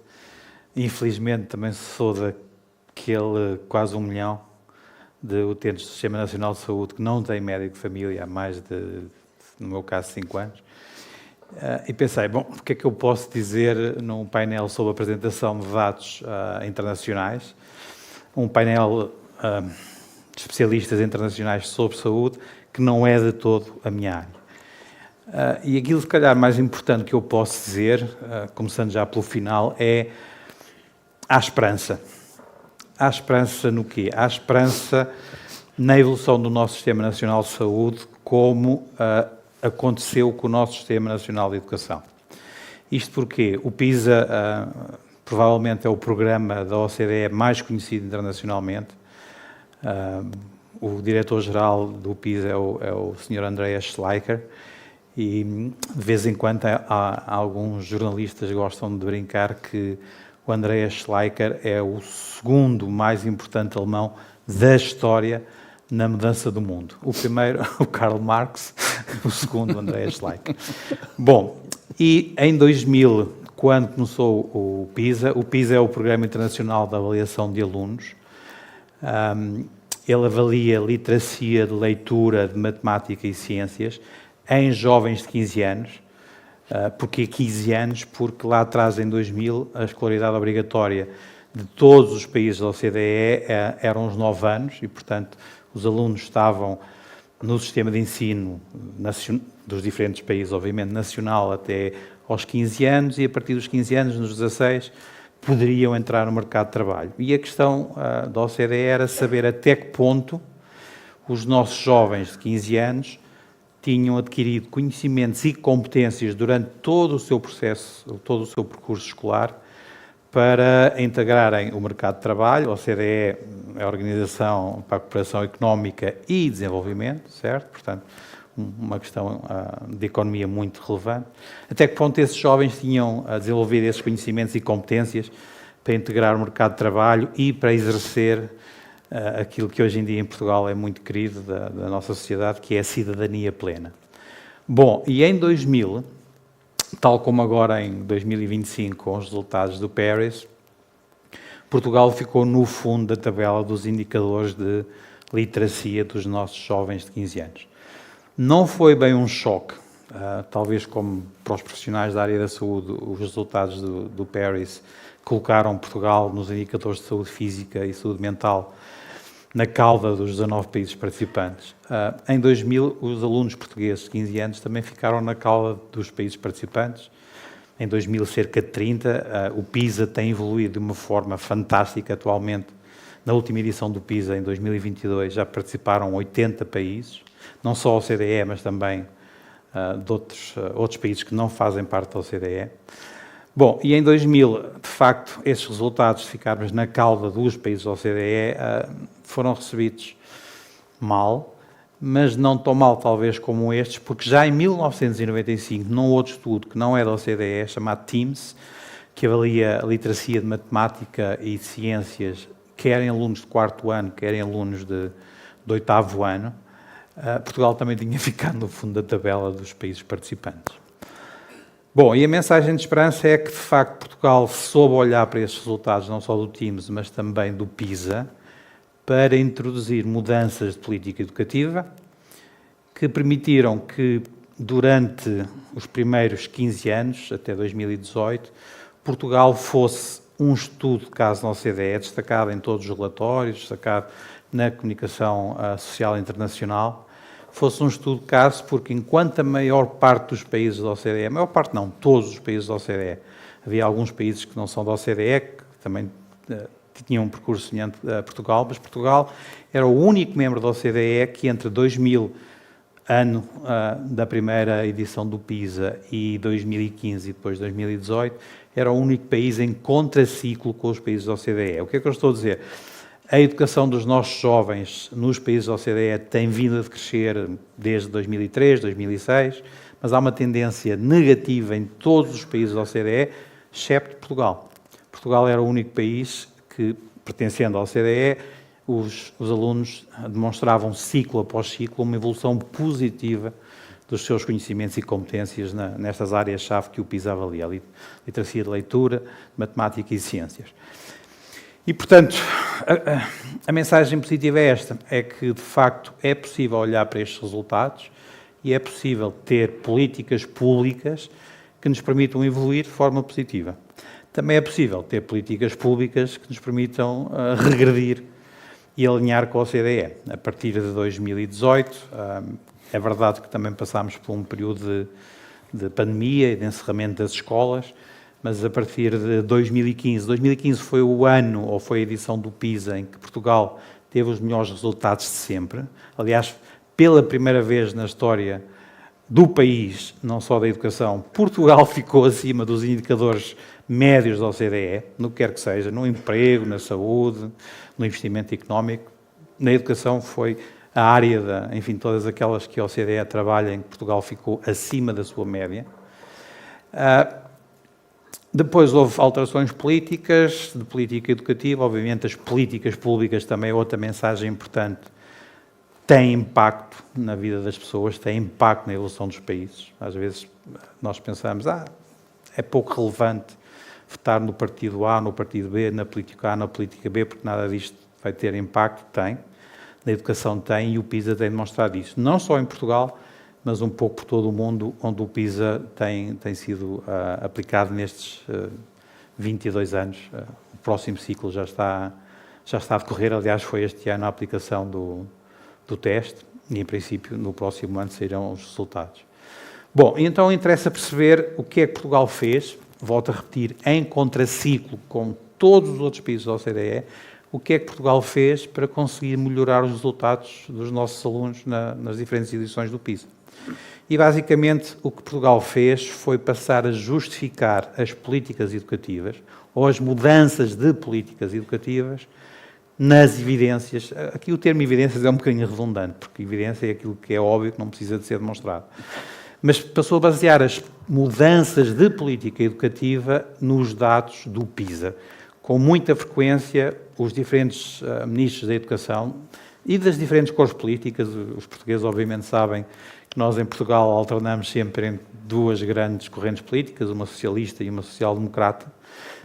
infelizmente também sou daquele quase 1 milhão de utentes do Sistema Nacional de Saúde que não têm médico de família há mais de, no meu caso, 5 anos. E pensei, bom, o que é que eu posso dizer num painel sobre apresentação de dados internacionais, um painel de especialistas internacionais sobre saúde, que não é de todo a minha área. E aquilo, se calhar, mais importante que eu posso dizer, começando já pelo final, é a esperança. Há esperança no quê? Há esperança na evolução do nosso Sistema Nacional de Saúde, como aconteceu com o nosso Sistema Nacional de Educação. Isto porque o PISA provavelmente é o programa da OCDE mais conhecido internacionalmente. O diretor-geral do PISA é o Sr. Andreas Schleicher, e de vez em quando alguns jornalistas gostam de brincar que o Andreas Schleicher é o segundo mais importante alemão da história na mudança do mundo. O primeiro, o Karl Marx, o segundo, o Andreas Schleicher. Bom, e em 2000, quando começou o PISA é o Programa Internacional de Avaliação de Alunos. Ele avalia literacia de leitura, de matemática e ciências em jovens de 15 anos. Porquê 15 anos? Porque lá atrás, em 2000, a escolaridade obrigatória de todos os países da OCDE eram os 9 anos e, portanto, os alunos estavam no sistema de ensino dos diferentes países, obviamente, nacional até aos 15 anos, e a partir dos 15 anos, nos 16, poderiam entrar no mercado de trabalho. E a questão da OCDE era saber até que ponto os nossos jovens de 15 anos tinham adquirido conhecimentos e competências durante todo o seu processo, todo o seu percurso escolar, para integrarem o mercado de trabalho. A OCDE é a Organização para a Cooperação Económica e Desenvolvimento, certo? Portanto, uma questão de economia muito relevante. Até que ponto esses jovens tinham desenvolvido esses conhecimentos e competências para integrar o mercado de trabalho e para exercer aquilo que hoje em dia em Portugal é muito querido da nossa sociedade, que é a cidadania plena. Bom, e em 2000, tal como agora em 2025, com os resultados do Paris, Portugal ficou no fundo da tabela dos indicadores de literacia dos nossos jovens de 15 anos. Não foi bem um choque, talvez como para os profissionais da área da saúde, os resultados do Paris colocaram Portugal nos indicadores de saúde física e saúde mental na cauda dos 19 países participantes. Em 2000, os alunos portugueses de 15 anos também ficaram na cauda dos países participantes, em 2000 cerca de 30, o PISA tem evoluído de uma forma fantástica atualmente. Na última edição do PISA, em 2022, já participaram 80 países, não só a OCDE, mas também de outros países que não fazem parte da OCDE. Bom, e em 2000, de facto, esses resultados, se ficarmos na cauda dos países da OCDE, foram recebidos mal, mas não tão mal talvez como estes, porque já em 1995, num outro estudo que não é da OCDE, chamado TIMSS, que avalia a literacia de matemática e de ciências, quer em alunos de 4º ano, quer em alunos de 8º ano, Portugal também tinha ficado no fundo da tabela dos países participantes. Bom, e a mensagem de esperança é que, de facto, Portugal soube olhar para estes resultados, não só do TIMSS, mas também do PISA, para introduzir mudanças de política educativa que permitiram que, durante os primeiros 15 anos, até 2018, Portugal fosse um estudo de caso na OCDE, destacado em todos os relatórios, destacado na comunicação social internacional, fosse um estudo de caso, porque enquanto a maior parte dos países da OCDE, a maior parte não, todos os países da OCDE, havia alguns países que não são da OCDE, que também tinham um percurso semelhante a Portugal, mas Portugal era o único membro da OCDE que entre 2000, ano da primeira edição do PISA, e 2015 e depois 2018, era o único país em contraciclo com os países da OCDE. O que é que eu estou a dizer? A educação dos nossos jovens nos países da OCDE tem vindo a crescer desde 2003, 2006, mas há uma tendência negativa em todos os países da OCDE, excepto Portugal. Portugal era o único país que, pertencendo à OCDE, os alunos demonstravam ciclo após ciclo uma evolução positiva dos seus conhecimentos e competências nestas áreas-chave que o PISA avalia, literacia de leitura, matemática e ciências. E, portanto, a mensagem positiva é esta, é que, de facto, é possível olhar para estes resultados e é possível ter políticas públicas que nos permitam evoluir de forma positiva. Também é possível ter políticas públicas que nos permitam regredir e alinhar com a OCDE. A partir de 2018, é verdade que também passámos por um período de pandemia e de encerramento das escolas, mas a partir de 2015 foi o ano, ou foi a edição do PISA, em que Portugal teve os melhores resultados de sempre. Aliás, pela primeira vez na história do país, não só da educação, Portugal ficou acima dos indicadores médios da OCDE, no que quer que seja, no emprego, na saúde, no investimento económico. Na educação foi a área, enfim, todas aquelas que a OCDE trabalha, em que Portugal ficou acima da sua média. Depois houve alterações políticas, de política educativa, obviamente as políticas públicas também é outra mensagem importante, têm impacto na vida das pessoas, têm impacto na evolução dos países. Às vezes nós pensamos, é pouco relevante votar no partido A, no partido B, na política A, na política B, porque nada disto vai ter impacto. Tem, na educação tem, e o PISA tem demonstrado isso, não só em Portugal, mas um pouco por todo o mundo, onde o PISA tem sido aplicado nestes 22 anos. O próximo ciclo já está a decorrer, aliás, foi este ano a aplicação do teste, e, em princípio, no próximo ano sairão os resultados. Bom, então interessa perceber o que é que Portugal fez, volto a repetir, em contraciclo com todos os outros países da OCDE, o que é que Portugal fez para conseguir melhorar os resultados dos nossos alunos nas diferentes edições do PISA. E, basicamente, o que Portugal fez foi passar a justificar as políticas educativas, ou as mudanças de políticas educativas, nas evidências. Aqui o termo evidências é um bocadinho redundante, porque evidência é aquilo que é óbvio, que não precisa de ser demonstrado. Mas passou a basear as mudanças de política educativa nos dados do PISA. Com muita frequência, os diferentes ministros da Educação e das diferentes cores políticas, os portugueses obviamente sabem que nós em Portugal alternamos sempre entre duas grandes correntes políticas, uma socialista e uma social-democrata,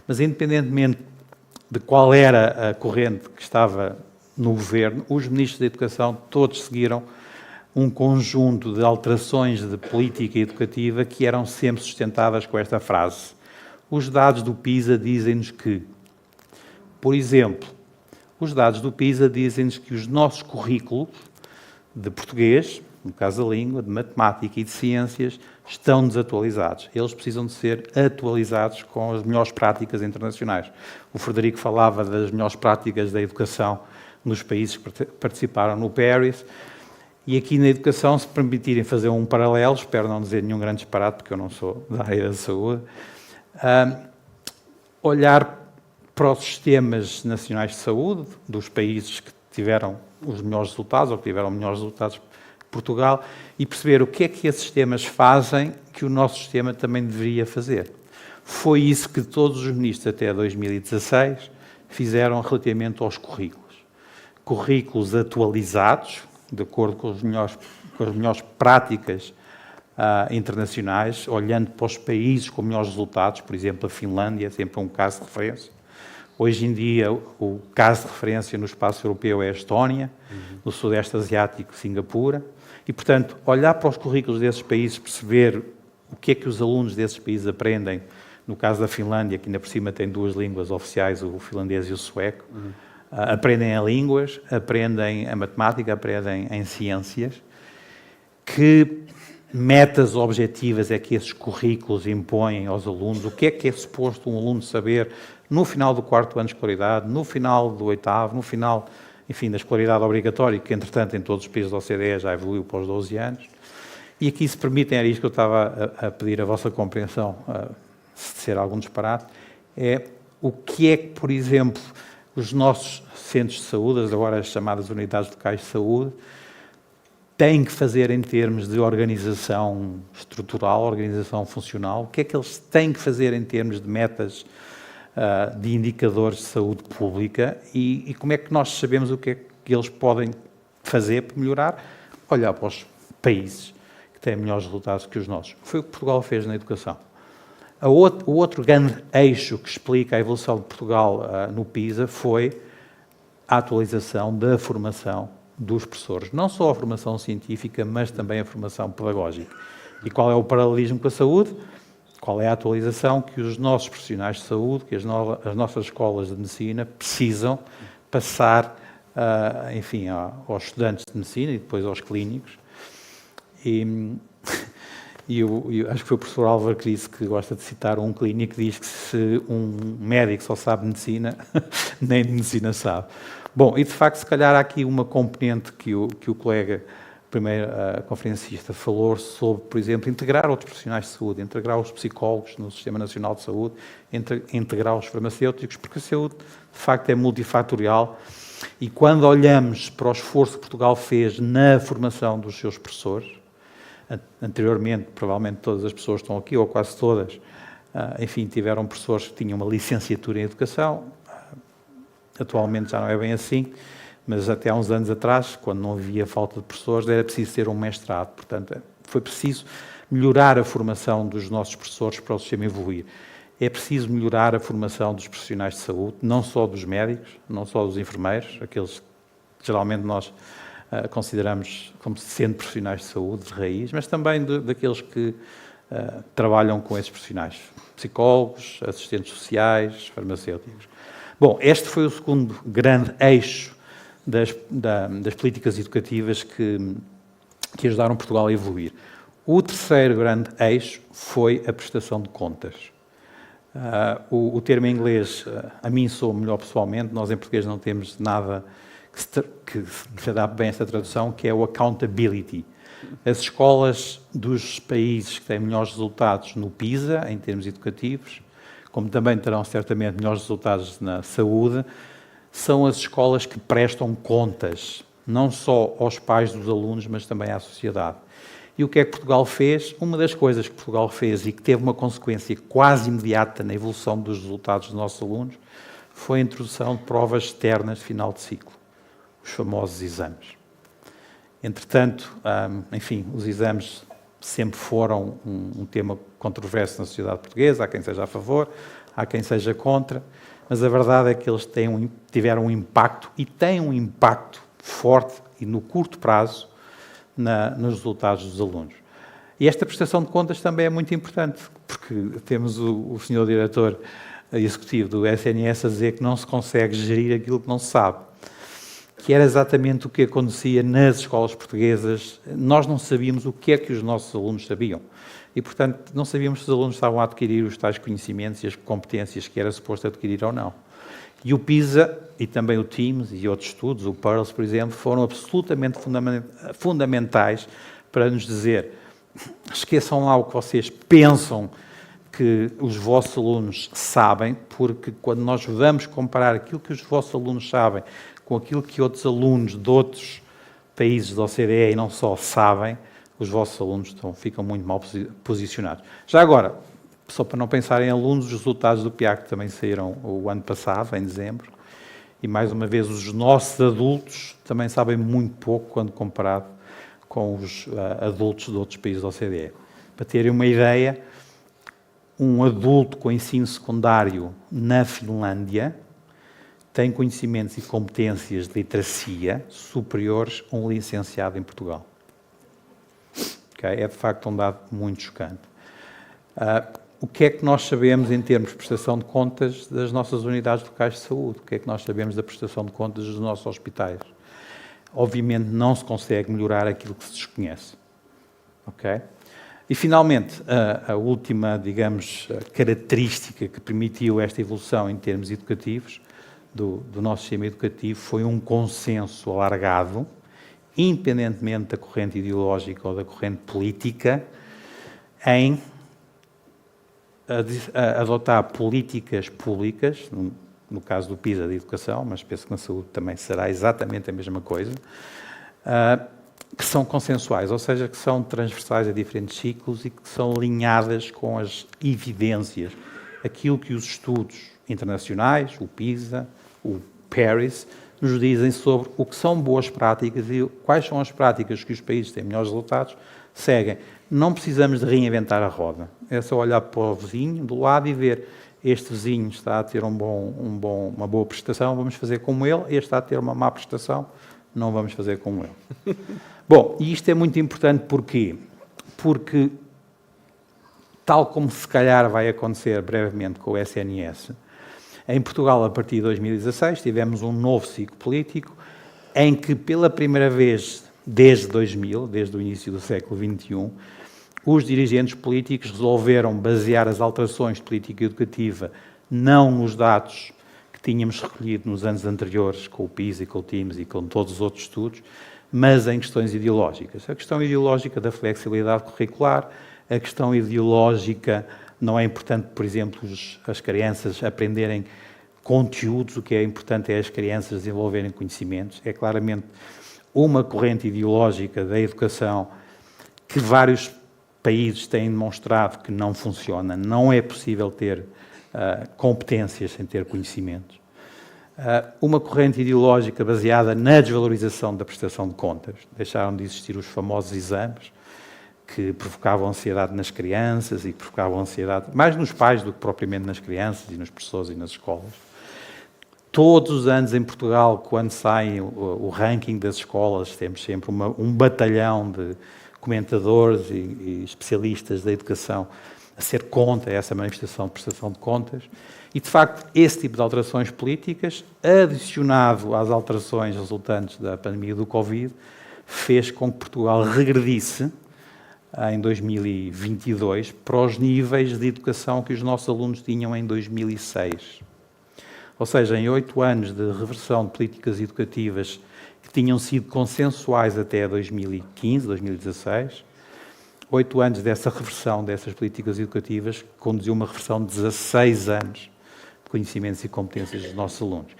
mas independentemente de qual era a corrente que estava no governo, os ministros da Educação todos seguiram um conjunto de alterações de política educativa que eram sempre sustentadas com esta frase. Os dados do PISA dizem-nos que, por exemplo, os dados do PISA dizem-nos que os nossos currículos de português, no caso da língua, de matemática e de ciências, estão desatualizados. Eles precisam de ser atualizados com as melhores práticas internacionais. O Frederico falava das melhores práticas da educação nos países que participaram no Paris, e aqui na educação, se permitirem fazer um paralelo, espero não dizer nenhum grande disparate, porque eu não sou da área da saúde, olhar para os sistemas nacionais de saúde dos países que tiveram os melhores resultados, ou que tiveram melhores resultados Portugal, e perceber o que é que esses sistemas fazem que o nosso sistema também deveria fazer. Foi isso que todos os ministros até 2016 fizeram relativamente aos currículos. Currículos atualizados, de acordo com as melhores práticas internacionais, olhando para os países com melhores resultados, por exemplo, a Finlândia é sempre um caso de referência. Hoje em dia, o caso de referência no espaço europeu é a Estónia, no Sudeste Asiático, Singapura. E, portanto, olhar para os currículos desses países, perceber o que é que os alunos desses países aprendem. No caso da Finlândia, que ainda por cima tem 2 línguas oficiais, o finlandês e o sueco, aprendem a línguas, aprendem a matemática, aprendem em ciências. Que metas objetivas é que esses currículos impõem aos alunos? O que é suposto um aluno saber no final do 4º ano de escolaridade, no final do 8º, no final, enfim, da escolaridade obrigatória, que entretanto em todos os países da OCDE já evoluiu para os 12 anos. E aqui, se permitem, era isto que eu estava a pedir a vossa compreensão, se ser algum disparate, é o que é que, por exemplo, os nossos centros de saúde, agora as chamadas unidades locais de saúde, têm que fazer em termos de organização estrutural, organização funcional, o que é que eles têm que fazer em termos de metas, de indicadores de saúde pública e como é que nós sabemos o que é que eles podem fazer para melhorar? Olhar para os países que têm melhores resultados que os nossos. Foi o que Portugal fez na educação. O outro grande eixo que explica a evolução de Portugal no PISA foi a atualização da formação dos professores. Não só a formação científica, mas também a formação pedagógica. E qual é o paralelismo com a saúde? Qual é a atualização que os nossos profissionais de saúde, que as nossas escolas de medicina precisam passar, enfim, aos estudantes de medicina e depois aos clínicos. E eu acho que foi o professor Álvaro que disse que gosta de citar um clínico que diz que se um médico só sabe medicina, nem de medicina sabe. Bom, e de facto, se calhar há aqui uma componente que o colega primeiro conferencista falou sobre, por exemplo, integrar outros profissionais de saúde, integrar os psicólogos no Sistema Nacional de Saúde, integrar os farmacêuticos, porque a saúde, de facto, é multifatorial. E quando olhamos para o esforço que Portugal fez na formação dos seus professores, anteriormente, provavelmente todas as pessoas que estão aqui, ou quase todas, enfim, tiveram professores que tinham uma licenciatura em Educação. Atualmente já não é bem assim, mas até há uns anos atrás, quando não havia falta de professores, era preciso ter um mestrado. Portanto, foi preciso melhorar a formação dos nossos professores para o sistema evoluir. É preciso melhorar a formação dos profissionais de saúde, não só dos médicos, não só dos enfermeiros, aqueles que geralmente nós consideramos como sendo profissionais de saúde de raiz, mas também daqueles que trabalham com esses profissionais, psicólogos, assistentes sociais, farmacêuticos. Bom, este foi o segundo grande eixo das políticas educativas que ajudaram Portugal a evoluir. O terceiro grande eixo foi a prestação de contas. O termo em inglês, a mim soa melhor pessoalmente, nós em português não temos nada que se adapte bem a esta tradução, que é o accountability. As escolas dos países que têm melhores resultados no PISA, em termos educativos, como também terão certamente melhores resultados na saúde, são as escolas que prestam contas, não só aos pais dos alunos, mas também à sociedade. E o que é que Portugal fez? Uma das coisas que Portugal fez e que teve uma consequência quase imediata na evolução dos resultados dos nossos alunos foi a introdução de provas externas de final de ciclo, os famosos exames. Entretanto, enfim, os exames sempre foram um tema controverso na sociedade portuguesa, há quem seja a favor, há quem seja contra, mas a verdade é que eles tiveram um impacto e têm um impacto forte e no curto prazo nos resultados dos alunos. E esta prestação de contas também é muito importante, porque temos o senhor diretor executivo do SNS a dizer que não se consegue gerir aquilo que não se sabe. que era exatamente o que acontecia nas escolas portuguesas. Nós não sabíamos o que é que os nossos alunos sabiam. E, portanto, não sabíamos se os alunos estavam a adquirir os tais conhecimentos e as competências que era suposto adquirir ou não. E o PISA, e também o TIMSS e outros estudos, o PIRLS, por exemplo, foram absolutamente fundamentais para nos dizer: esqueçam lá o que vocês pensam que os vossos alunos sabem, porque quando nós vamos comparar aquilo que os vossos alunos sabem com aquilo que outros alunos de outros países da OCDE e não só sabem, os vossos alunos ficam muito mal posicionados. Já agora, só para não pensarem em alunos, os resultados do PIAC também saíram o ano passado, em dezembro, e mais uma vez os nossos adultos também sabem muito pouco quando comparado com os adultos de outros países da OCDE. Para terem uma ideia, um adulto com ensino secundário na Finlândia tem conhecimentos e competências de literacia superiores a um licenciado em Portugal. Okay? É, de facto, um dado muito chocante. O que é que nós sabemos em termos de prestação de contas das nossas unidades locais de saúde? O que é que nós sabemos da prestação de contas dos nossos hospitais? Obviamente não se consegue melhorar aquilo que se desconhece. Okay? E, finalmente, a última, digamos, característica que permitiu esta evolução em termos educativos do nosso sistema educativo foi um consenso alargado, independentemente da corrente ideológica ou da corrente política, em adotar políticas públicas, no caso do PISA de educação, mas penso que na saúde também será exatamente a mesma coisa, que são consensuais, ou seja, que são transversais a diferentes ciclos e que são alinhadas com as evidências, aquilo que os estudos internacionais, o PISA, o PARIS, nos dizem sobre o que são boas práticas e quais são as práticas que os países que têm melhores resultados seguem. Não precisamos de reinventar a roda. É só olhar para o vizinho do lado e ver: este vizinho está a ter uma boa prestação, vamos fazer como ele; este está a ter uma má prestação, não vamos fazer como ele. Bom, e isto é muito importante porquê? Porque, tal como se calhar vai acontecer brevemente com o SNS, em Portugal, a partir de 2016, tivemos um novo ciclo político em que, pela primeira vez desde 2000, desde o início do século XXI, os dirigentes políticos resolveram basear as alterações de política educativa não nos dados que tínhamos recolhido nos anos anteriores, com o PISA e com o TIMSS e com todos os outros estudos, mas em questões ideológicas. A questão ideológica da flexibilidade curricular, a questão ideológica, não é importante, por exemplo, as crianças aprenderem conteúdos, o que é importante é as crianças desenvolverem conhecimentos. É claramente uma corrente ideológica da educação que vários países têm demonstrado que não funciona. Não é possível ter competências sem ter conhecimentos. Uma corrente ideológica baseada na desvalorização da prestação de contas. Deixaram de existir os famosos exames que provocavam ansiedade nas crianças e que provocavam ansiedade mais nos pais do que propriamente nas crianças e nos professores e nas escolas. Todos os anos em Portugal, quando sai o ranking das escolas, temos sempre um batalhão de comentadores e especialistas da educação a ser contra essa manifestação de prestação de contas. E, de facto, esse tipo de alterações políticas, adicionado às alterações resultantes da pandemia do Covid, fez com que Portugal regredisse em 2022 para os níveis de educação que os nossos alunos tinham em 2006. Ou seja, em 8 anos de reversão de políticas educativas que tinham sido consensuais até 2015, 2016, 8 anos dessa reversão dessas políticas educativas conduziu a uma reversão de 16 anos de conhecimentos e competências dos nossos alunos.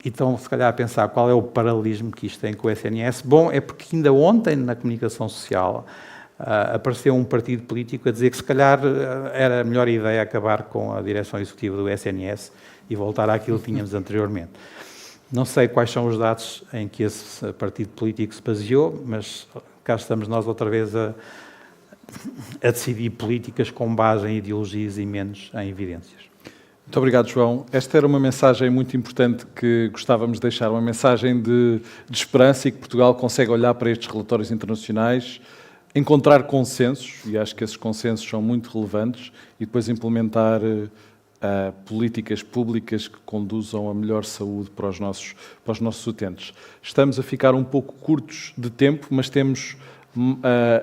Então, se calhar, a pensar qual é o paralelismo que isto tem com o SNS. Bom, é porque ainda ontem, na comunicação social, apareceu um partido político a dizer que, se calhar, era a melhor ideia acabar com a direção executiva do SNS e voltar àquilo que tínhamos anteriormente. Não sei quais são os dados em que esse partido político se baseou, mas cá estamos nós outra vez a decidir políticas com base em ideologias e menos em evidências. Muito obrigado, João. Esta era uma mensagem muito importante que gostávamos de deixar, uma mensagem de esperança e que Portugal consegue olhar para estes relatórios internacionais, encontrar consensos, e acho que esses consensos são muito relevantes, e depois implementar políticas públicas que conduzam a melhor saúde para os nossos utentes. Estamos a ficar um pouco curtos de tempo, mas temos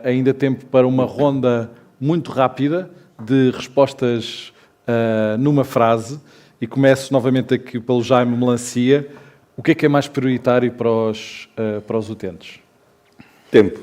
ainda tempo para uma ronda muito rápida de respostas numa frase. E começo novamente aqui pelo Jaime Melancia. O que é mais prioritário para os utentes? Tempo.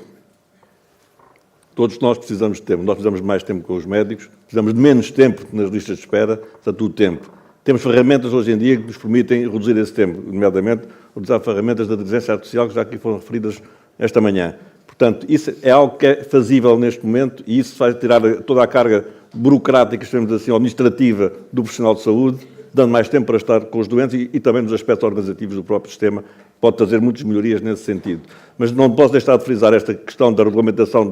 Todos nós precisamos de tempo. Nós precisamos de mais tempo com os médicos, precisamos de menos tempo nas listas de espera, portanto, o tempo. Temos ferramentas hoje em dia que nos permitem reduzir esse tempo, nomeadamente utilizar ferramentas da inteligência artificial que já aqui foram referidas esta manhã. Portanto, isso é algo que é fazível neste momento e isso vai tirar toda a carga burocrática, chamemos assim, administrativa do profissional de saúde, dando mais tempo para estar com os doentes e também nos aspectos organizativos do próprio sistema, pode trazer muitas melhorias nesse sentido. Mas não posso deixar de frisar esta questão da regulamentação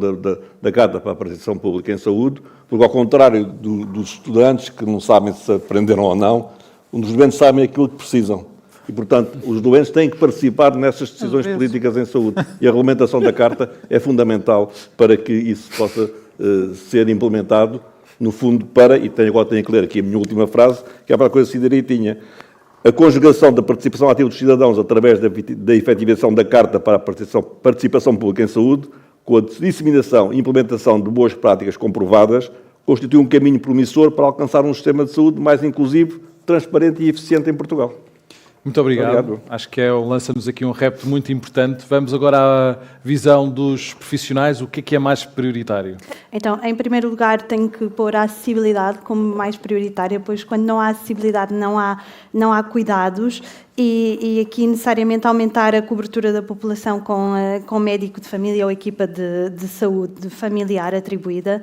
da Carta para a Participação Pública em Saúde, porque ao contrário dos estudantes que não sabem se aprenderam ou não, os doentes sabem aquilo que precisam. E, portanto, os doentes têm que participar nessas decisões políticas em saúde. E a regulamentação da Carta é fundamental para que isso possa ser implementado, no fundo, e agora tenho que ler aqui a minha última frase, que é para a coisa assim direitinha. A conjugação da participação ativa dos cidadãos através da efetivação da Carta para a Participação Pública em Saúde, com a disseminação e implementação de boas práticas comprovadas, constitui um caminho promissor para alcançar um sistema de saúde mais inclusivo, transparente e eficiente em Portugal. Muito obrigado. Acho que lança-nos aqui um repto muito importante. Vamos agora à visão dos profissionais. O que é mais prioritário? Então, em primeiro lugar, tenho que pôr a acessibilidade como mais prioritária, pois quando não há acessibilidade não há cuidados e aqui necessariamente aumentar a cobertura da população com médico de família ou equipa de saúde familiar atribuída.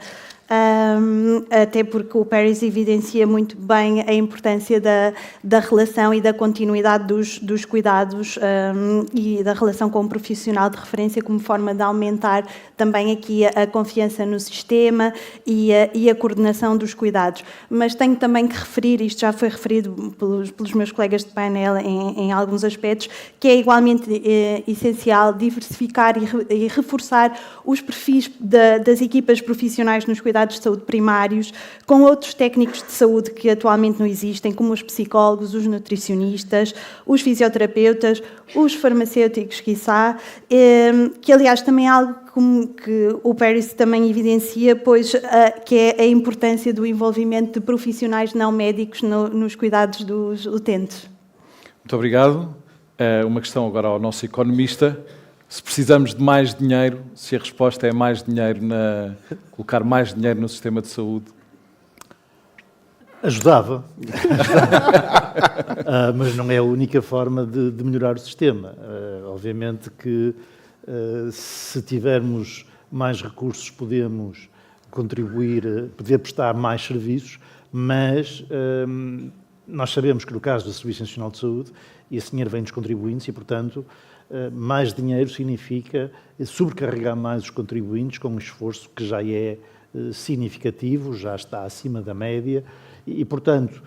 Até porque o Paris evidencia muito bem a importância da relação e da continuidade dos cuidados e da relação com o profissional de referência como forma de aumentar também aqui a confiança no sistema e a coordenação dos cuidados. Mas tenho também que referir, isto já foi referido pelos meus colegas de painel em alguns aspectos, que é igualmente essencial diversificar e reforçar os perfis das equipas profissionais nos cuidados de saúde primários, com outros técnicos de saúde que atualmente não existem, como os psicólogos, os nutricionistas, os fisioterapeutas, os farmacêuticos, quiçá, que aliás também é algo que o Paris também evidencia, pois que é a importância do envolvimento de profissionais não médicos nos cuidados dos utentes. Muito obrigado. Uma questão agora ao nosso economista. Se precisamos de mais dinheiro, se a resposta é mais dinheiro, colocar mais dinheiro no sistema de saúde? Ajudava. Mas não é a única forma de melhorar o sistema. Obviamente que se tivermos mais recursos podemos contribuir, poder prestar mais serviços, mas nós sabemos que no caso do Serviço Nacional de Saúde, esse dinheiro vem dos contribuintes e, portanto, mais dinheiro significa sobrecarregar mais os contribuintes com um esforço que já é significativo, já está acima da média e, portanto,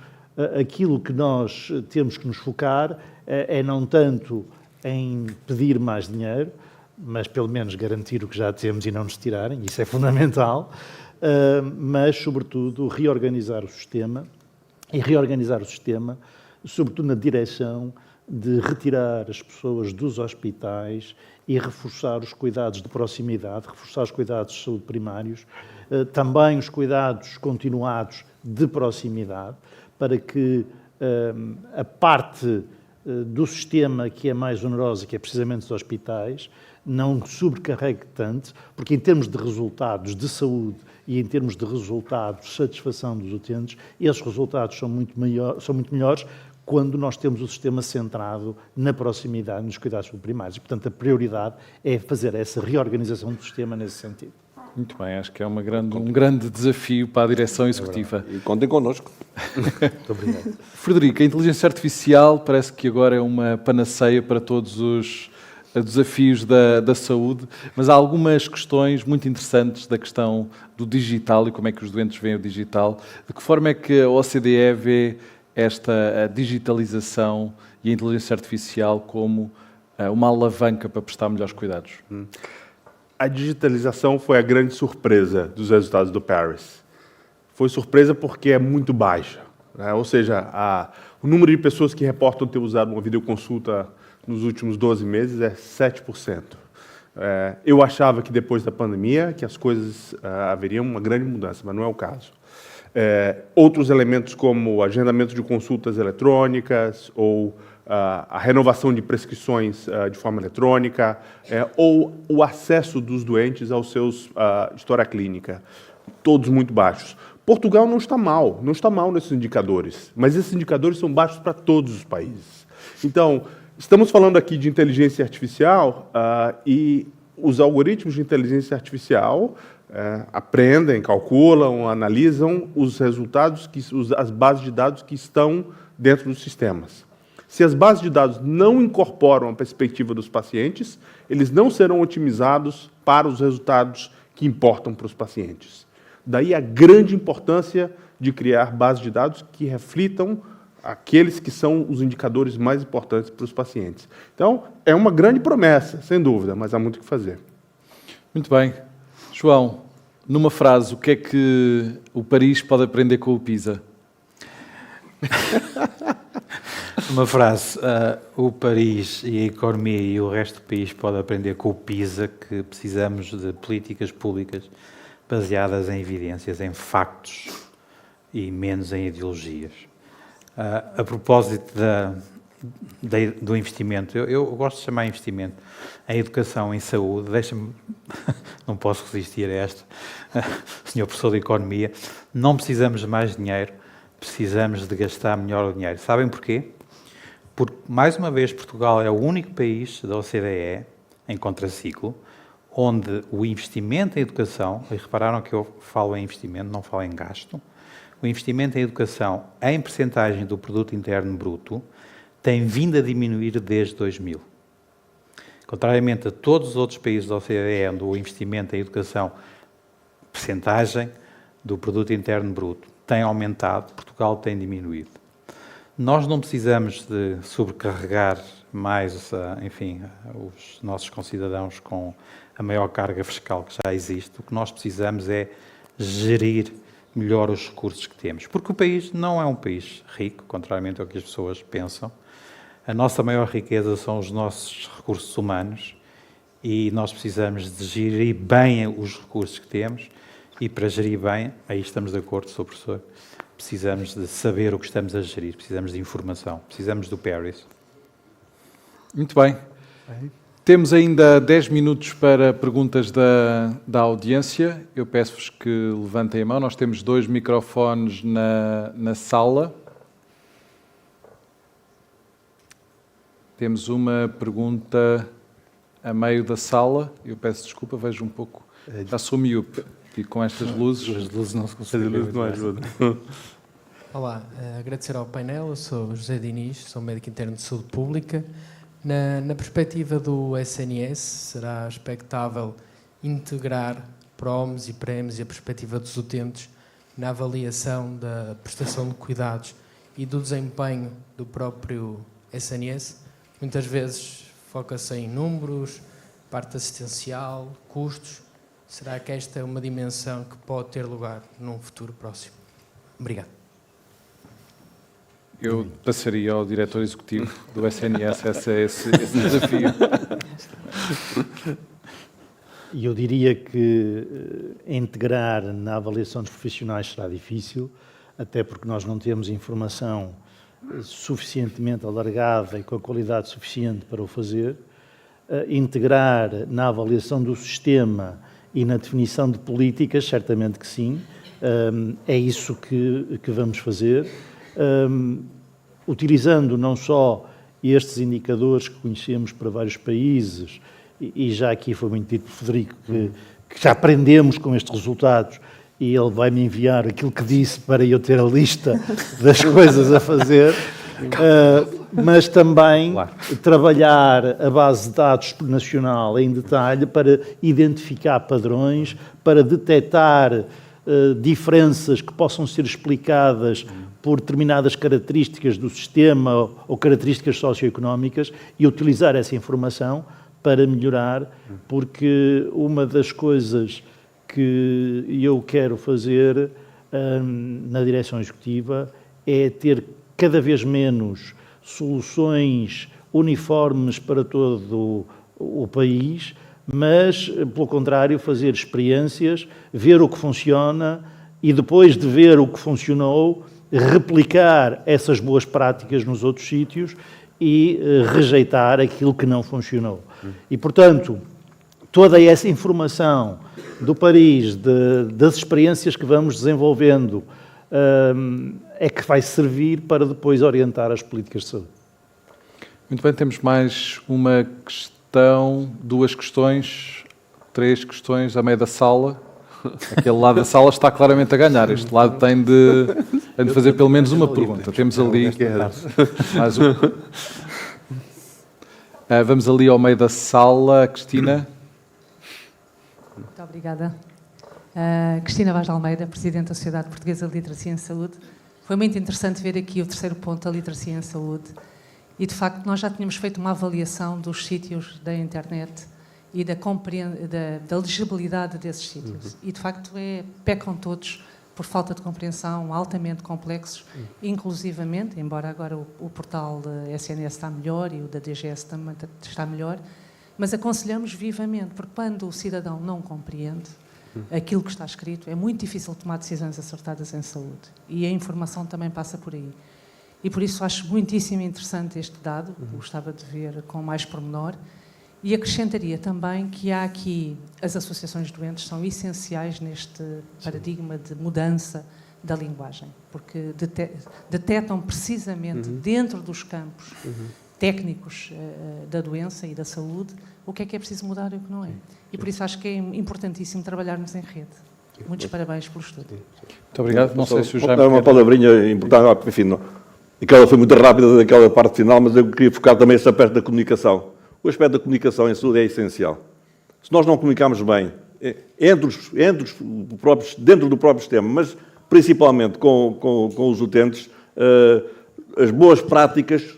aquilo que nós temos que nos focar é não tanto em pedir mais dinheiro, mas pelo menos garantir o que já temos e não nos tirarem, isso é fundamental, mas, sobretudo, reorganizar o sistema e reorganizar o sistema, sobretudo na direção de retirar as pessoas dos hospitais e reforçar os cuidados de proximidade, reforçar os cuidados de saúde primários, também os cuidados continuados de proximidade, para que a parte do sistema que é mais onerosa, que é precisamente os hospitais, não sobrecarregue tanto, porque em termos de resultados de saúde e em termos de resultados de satisfação dos utentes, esses resultados são muito melhores quando nós temos o sistema centrado na proximidade, nos cuidados primários. E, portanto, a prioridade é fazer essa reorganização do sistema nesse sentido. Muito bem, acho que é um grande desafio para a direção executiva. E contem connosco. Muito obrigado. Frederico, a inteligência artificial parece que agora é uma panaceia para todos os desafios da saúde, mas há algumas questões muito interessantes da questão do digital e como é que os doentes veem o digital. De que forma é que a OCDE vê a digitalização e a inteligência artificial como uma alavanca para prestar melhores cuidados? A digitalização foi a grande surpresa dos resultados do Paris. Foi surpresa porque é muito baixa. né? Ou seja, o número de pessoas que reportam ter usado uma videoconsulta nos últimos 12 meses é 7%. Eu achava que depois da pandemia que as coisas haveriam uma grande mudança, mas não é o caso. Outros elementos como agendamento de consultas eletrônicas ou a renovação de prescrições de forma eletrônica ou o acesso dos doentes aos seus história clínica, todos muito baixos. Portugal não está mal nesses indicadores, mas esses indicadores são baixos para todos os países. Então, estamos falando aqui de inteligência artificial e os algoritmos de inteligência artificial aprendem, calculam, analisam os resultados, as bases de dados que estão dentro dos sistemas. Se as bases de dados não incorporam a perspectiva dos pacientes, eles não serão otimizados para os resultados que importam para os pacientes. Daí a grande importância de criar bases de dados que reflitam aqueles que são os indicadores mais importantes para os pacientes. Então, é uma grande promessa, sem dúvida, mas há muito o que fazer. Muito bem. João, numa frase, o que é que o Paris pode aprender com o PISA? Uma frase, o Paris e a economia e o resto do país podem aprender com o PISA que precisamos de políticas públicas baseadas em evidências, em factos e menos em ideologias. A propósito do investimento, eu gosto de chamar investimento em educação, em saúde, deixa-me, não posso resistir a esta, Sr. Professor de Economia, não precisamos de mais dinheiro, precisamos de gastar melhor o dinheiro. Sabem porquê? Porque, mais uma vez, Portugal é o único país da OCDE, em contraciclo, onde o investimento em educação, e repararam que eu falo em investimento, não falo em gasto, o investimento em educação, em percentagem do produto interno bruto, tem vindo a diminuir desde 2000. Contrariamente a todos os outros países da OCDE, onde o investimento em educação, percentagem do produto interno bruto, tem aumentado, Portugal tem diminuído. Nós não precisamos de sobrecarregar mais, enfim, os nossos concidadãos com a maior carga fiscal que já existe. O que nós precisamos é gerir melhor os recursos que temos. Porque o país não é um país rico, contrariamente ao que as pessoas pensam. A nossa maior riqueza são os nossos recursos humanos e nós precisamos de gerir bem os recursos que temos e para gerir bem, aí estamos de acordo, Sr. Professor, precisamos de saber o que estamos a gerir, precisamos de informação, precisamos do Paris. Muito bem. Temos ainda 10 minutos para perguntas da audiência. Eu peço-vos que levantem a mão. Nós temos 2 microfones na sala. Temos uma pergunta a meio da sala. Eu peço desculpa, vejo um pouco. Já sou miúpe e com estas luzes. As luzes não se conseguem. Não ajuda. Olá, agradecer ao painel. Eu sou José Diniz, sou médico interno de saúde pública. Na perspectiva do SNS, será expectável integrar PROMs e PREMs e a perspectiva dos utentes na avaliação da prestação de cuidados e do desempenho do próprio SNS? Muitas vezes foca-se em números, parte assistencial, custos. Será que esta é uma dimensão que pode ter lugar num futuro próximo? Obrigado. Eu passaria ao diretor executivo do SNS esse desafio. E eu diria que integrar na avaliação dos profissionais será difícil, até porque nós não temos informação suficientemente alargada e com a qualidade suficiente para o fazer. Integrar na avaliação do sistema e na definição de políticas, certamente que sim. É isso que vamos fazer. Utilizando não só estes indicadores que conhecemos para vários países, e já aqui foi muito dito por Frederico, que já aprendemos com estes resultados, e ele vai-me enviar aquilo que disse para eu ter a lista das coisas a fazer, mas também trabalhar a base de dados nacional em detalhe para identificar padrões, para detectar diferenças que possam ser explicadas por determinadas características do sistema ou características socioeconómicas e utilizar essa informação para melhorar, porque uma das coisas que eu quero fazer na direção executiva é ter cada vez menos soluções uniformes para todo o país, mas, pelo contrário, fazer experiências, ver o que funciona e, depois de ver o que funcionou, replicar essas boas práticas nos outros sítios e rejeitar aquilo que não funcionou. E, portanto, toda essa informação do Paris, das experiências que vamos desenvolvendo, é que vai servir para depois orientar as políticas de saúde. Muito bem, temos mais uma questão, 2 questões, 3 questões a meio da sala. Aquele lado da sala está claramente a ganhar. Este lado tem de fazer pelo menos uma pergunta. Temos ali mais um. Vamos ali ao meio da sala. Cristina. Muito obrigada. Cristina Vaz de Almeida, Presidente da Sociedade Portuguesa de Literacia em Saúde. Foi muito interessante ver aqui o terceiro ponto, a literacia em saúde. E, de facto, nós já tínhamos feito uma avaliação dos sítios da internet e da legibilidade desses sítios. E, de facto, pecam todos por falta de compreensão, altamente complexos, inclusivamente, embora agora o portal da SNS está melhor e o da DGS também está melhor, mas aconselhamos vivamente, porque quando o cidadão não compreende aquilo que está escrito, é muito difícil tomar decisões acertadas em saúde. E a informação também passa por aí. E por isso acho muitíssimo interessante este dado, gostava de ver com mais pormenor, e acrescentaria também que há aqui, as associações de doentes são essenciais neste paradigma de mudança da linguagem, porque detectam precisamente dentro dos campos técnicos da doença e da saúde o que é preciso mudar e o que não é. E por isso acho que é importantíssimo trabalharmos em rede. Muitos parabéns pelo estudo. Muito obrigado. Não sei se o Jaime... Uma palavrinha importante, enfim, aquela foi muito rápida daquela parte final, mas eu queria focar também esse aspecto da comunicação. O aspecto da comunicação em saúde é essencial. Se nós não comunicarmos bem dentro do próprio sistema, mas principalmente com os utentes, as boas práticas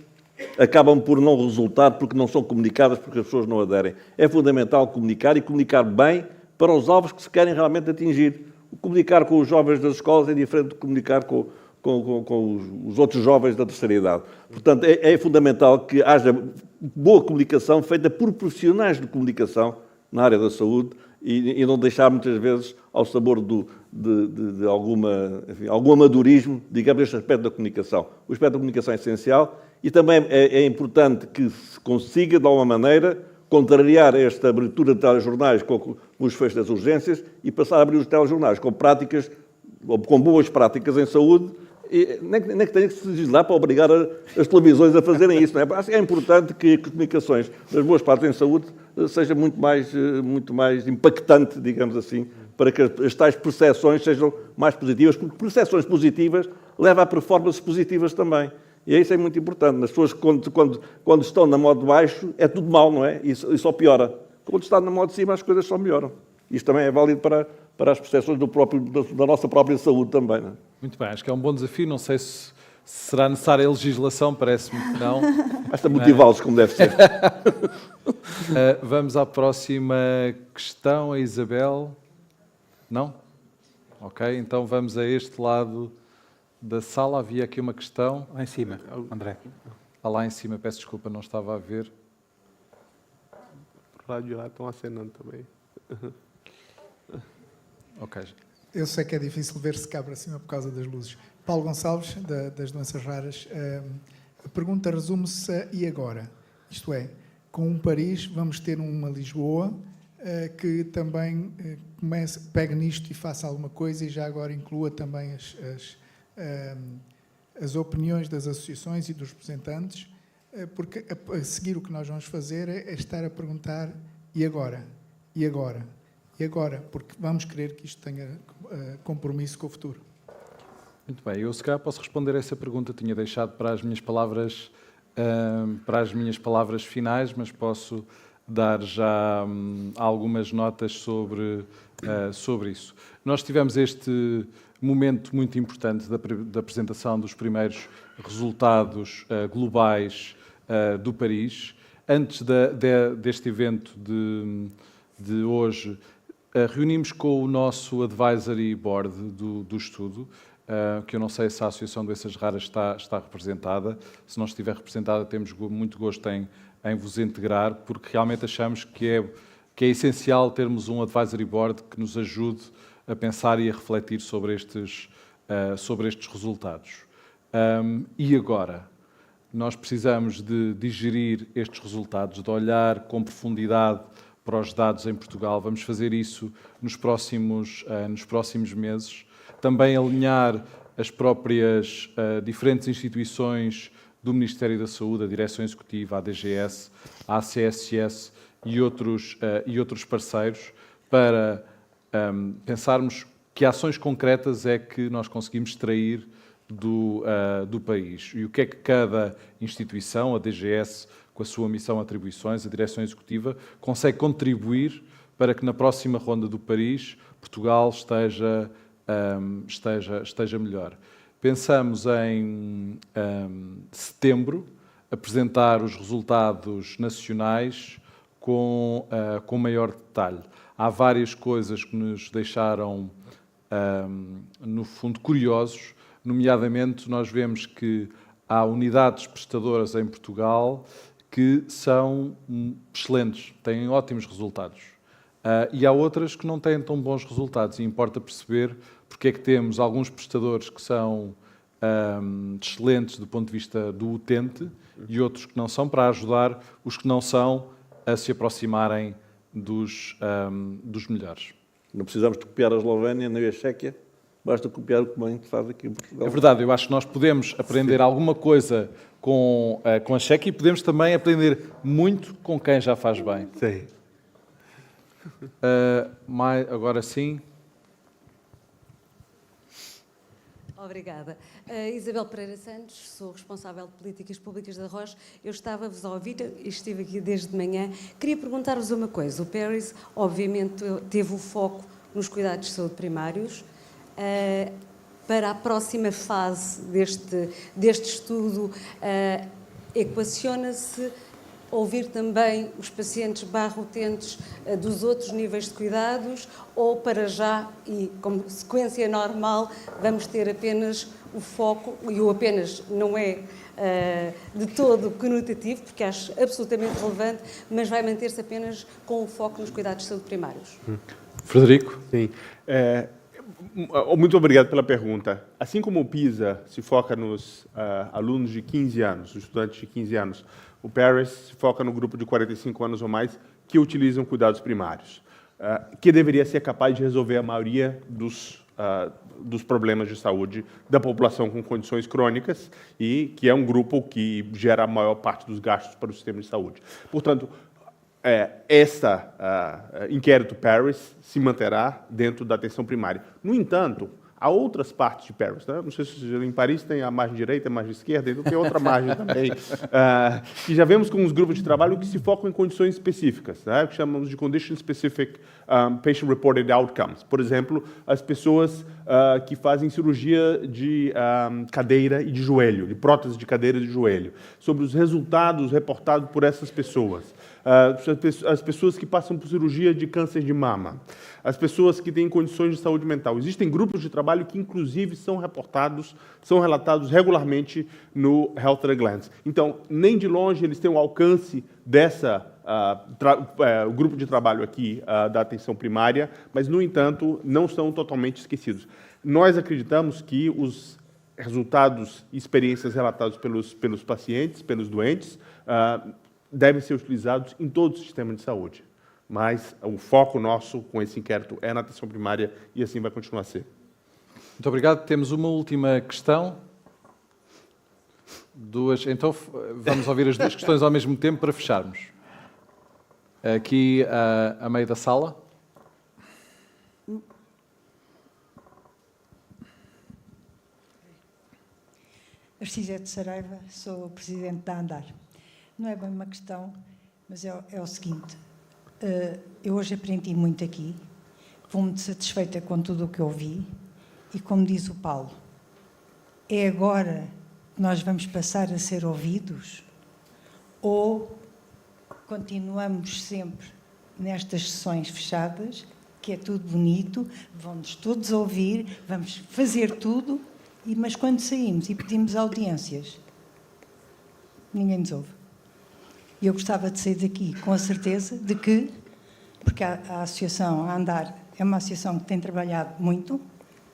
acabam por não resultar porque não são comunicadas, porque as pessoas não aderem. É fundamental comunicar e comunicar bem para os alvos que se querem realmente atingir. Comunicar com os jovens das escolas é diferente de comunicar com os outros jovens da terceira idade. Portanto, é fundamental que haja boa comunicação feita por profissionais de comunicação na área da saúde e não deixar muitas vezes ao sabor de algum amadorismo, digamos, este aspecto da comunicação. O aspecto da comunicação é essencial e também é importante que se consiga, de alguma maneira, contrariar esta abertura de telejornais com os fechos das urgências e passar a abrir os telejornais com práticas, com boas práticas em saúde, e nem que tenha que se legislar para obrigar as televisões a fazerem isso. Não é? Acho que é importante que as comunicações das boas práticas em saúde seja muito mais impactante, digamos assim, para que as tais percepções sejam mais positivas, porque percepções positivas levam a performances positivas também. E isso é muito importante. As pessoas, quando estão na modo de baixo, é tudo mau, não é? E só piora. Quando está na modo de cima, as coisas só melhoram. Isto também é válido para as percepções da nossa própria saúde também, não é? Muito bem, acho que é um bom desafio. Não sei se será necessária a legislação, parece-me que não. Basta motivá-los como deve ser. Vamos à próxima questão, a Isabel. Não? Ok, então vamos a este lado da sala. Havia aqui uma questão. Lá em cima, André. Lá em cima, peço desculpa, não estava a ver. Por lá de lá estão acenando também. Ok. Eu sei que é difícil ver-se cá para cima por causa das luzes. Paulo Gonçalves, das Doenças Raras. A pergunta resume-se a e agora? Isto é, com um Paris vamos ter uma Lisboa que também pegue nisto e faça alguma coisa e já agora inclua também as opiniões das associações e dos representantes, porque a seguir o que nós vamos fazer é estar a perguntar e agora? E agora? E agora? Porque vamos querer que isto tenha compromisso com o futuro. Muito bem, eu se calhar posso responder a essa pergunta. Tinha deixado para as minhas palavras finais, mas posso dar já algumas notas sobre isso. Nós tivemos este momento muito importante da apresentação dos primeiros resultados globais do Paris. Antes deste evento de hoje, Reunimos com o nosso Advisory Board do estudo, que eu não sei se a Associação de Doenças Raras está representada. Se não estiver representada, temos muito gosto em vos integrar, porque realmente achamos que é essencial termos um Advisory Board que nos ajude a pensar e a refletir sobre estes resultados. E agora? Nós precisamos de digerir estes resultados, de olhar com profundidade para os dados em Portugal. Vamos fazer isso nos próximos meses. Também alinhar as próprias diferentes instituições do Ministério da Saúde, a Direção Executiva, a DGS, a ACSS e outros parceiros, para pensarmos que ações concretas é que nós conseguimos extrair do país e o que é que cada instituição, a DGS, com a sua missão e atribuições, a Direção Executiva, consegue contribuir para que na próxima ronda do Paris Portugal esteja melhor. Pensamos em setembro apresentar os resultados nacionais com maior detalhe. Há várias coisas que nos deixaram, no fundo, curiosos. Nomeadamente, nós vemos que há unidades prestadoras em Portugal que são excelentes, têm ótimos resultados. E há outras que não têm tão bons resultados. E importa perceber porque é que temos alguns prestadores que são excelentes do ponto de vista do utente e outros que não são, para ajudar os que não são a se aproximarem dos melhores. Não precisamos de copiar a Eslovénia nem a Chequia. Basta copiar o que bem se faz aqui em Portugal. É verdade, eu acho que nós podemos aprender alguma coisa com a Chequia e podemos também aprender muito com quem já faz bem. Sim. Agora sim. Obrigada. Isabel Pereira Santos, sou responsável de Políticas Públicas da Roche. Eu estava-vos a ouvir e estive aqui desde de manhã. Queria perguntar-vos uma coisa. O Paris, obviamente, teve o foco nos cuidados de saúde primários. Para a próxima fase deste estudo, equaciona-se ouvir também os pacientes utentes dos outros níveis de cuidados, ou para já, e como sequência normal, vamos ter apenas o foco, e o apenas não é de todo conotativo, porque acho absolutamente relevante, mas vai manter-se apenas com o foco nos cuidados de saúde primários. Frederico? Sim. Muito obrigado pela pergunta. Assim como o PISA se foca nos alunos de 15 anos, os estudantes de 15 anos, o Paris se foca no grupo de 45 anos ou mais que utilizam cuidados primários, que deveria ser capaz de resolver a maioria dos problemas de saúde da população com condições crônicas e que é um grupo que gera a maior parte dos gastos para o sistema de saúde. Portanto, inquérito Paris se manterá dentro da atenção primária. No entanto, há outras partes de Paris. Né? Não sei se em Paris tem a margem direita, a margem esquerda, então tem outra margem também. Que já vemos com os grupos de trabalho que se focam em condições específicas, né? Que chamamos de Condition Specific Patient Reported Outcomes. Por exemplo, as pessoas que fazem cirurgia de cadeira e de joelho, de prótese de cadeira e de joelho, sobre os resultados reportados por essas pessoas. As pessoas que passam por cirurgia de câncer de mama, as pessoas que têm condições de saúde mental. Existem grupos de trabalho que, inclusive, são relatados regularmente no Health at a Glance. Então, nem de longe eles têm o alcance o grupo de trabalho aqui da atenção primária, mas, no entanto, não são totalmente esquecidos. Nós acreditamos que os resultados e experiências relatados pelos pacientes, pelos doentes, devem ser utilizados em todo o sistema de saúde. Mas o foco nosso com esse inquérito é na atenção primária e assim vai continuar a ser. Muito obrigado. Temos uma última questão. Então, vamos ouvir as duas questões ao mesmo tempo para fecharmos. Aqui, a meio da sala. Arcisete Saraiva, sou presidente da Andar. Não é bem uma questão, mas é o seguinte. Eu hoje aprendi muito aqui, vou muito satisfeita com tudo o que ouvi e, como diz o Paulo, é agora que nós vamos passar a ser ouvidos ou continuamos sempre nestas sessões fechadas que é tudo bonito, vão-nos todos ouvir, vamos fazer tudo, mas quando saímos e pedimos audiências, ninguém nos ouve. E eu gostava de sair daqui com a certeza de que, porque a Associação a Andar é uma associação que tem trabalhado muito,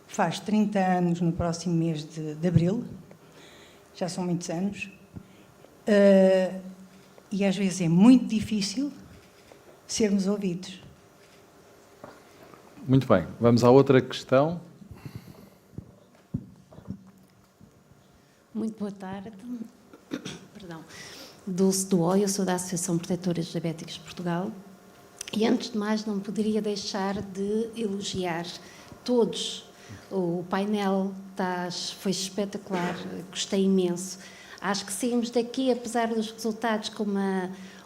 faz 30 anos no próximo mês de abril, já são muitos anos, e às vezes é muito difícil sermos ouvidos. Muito bem, vamos à outra questão. Muito boa tarde. Perdão. Dulce do Oi, eu sou da Associação Protetora dos Diabéticos de Portugal. E antes de mais, não poderia deixar de elogiar todos. O painel foi espetacular, gostei imenso. Acho que saímos daqui, apesar dos resultados, com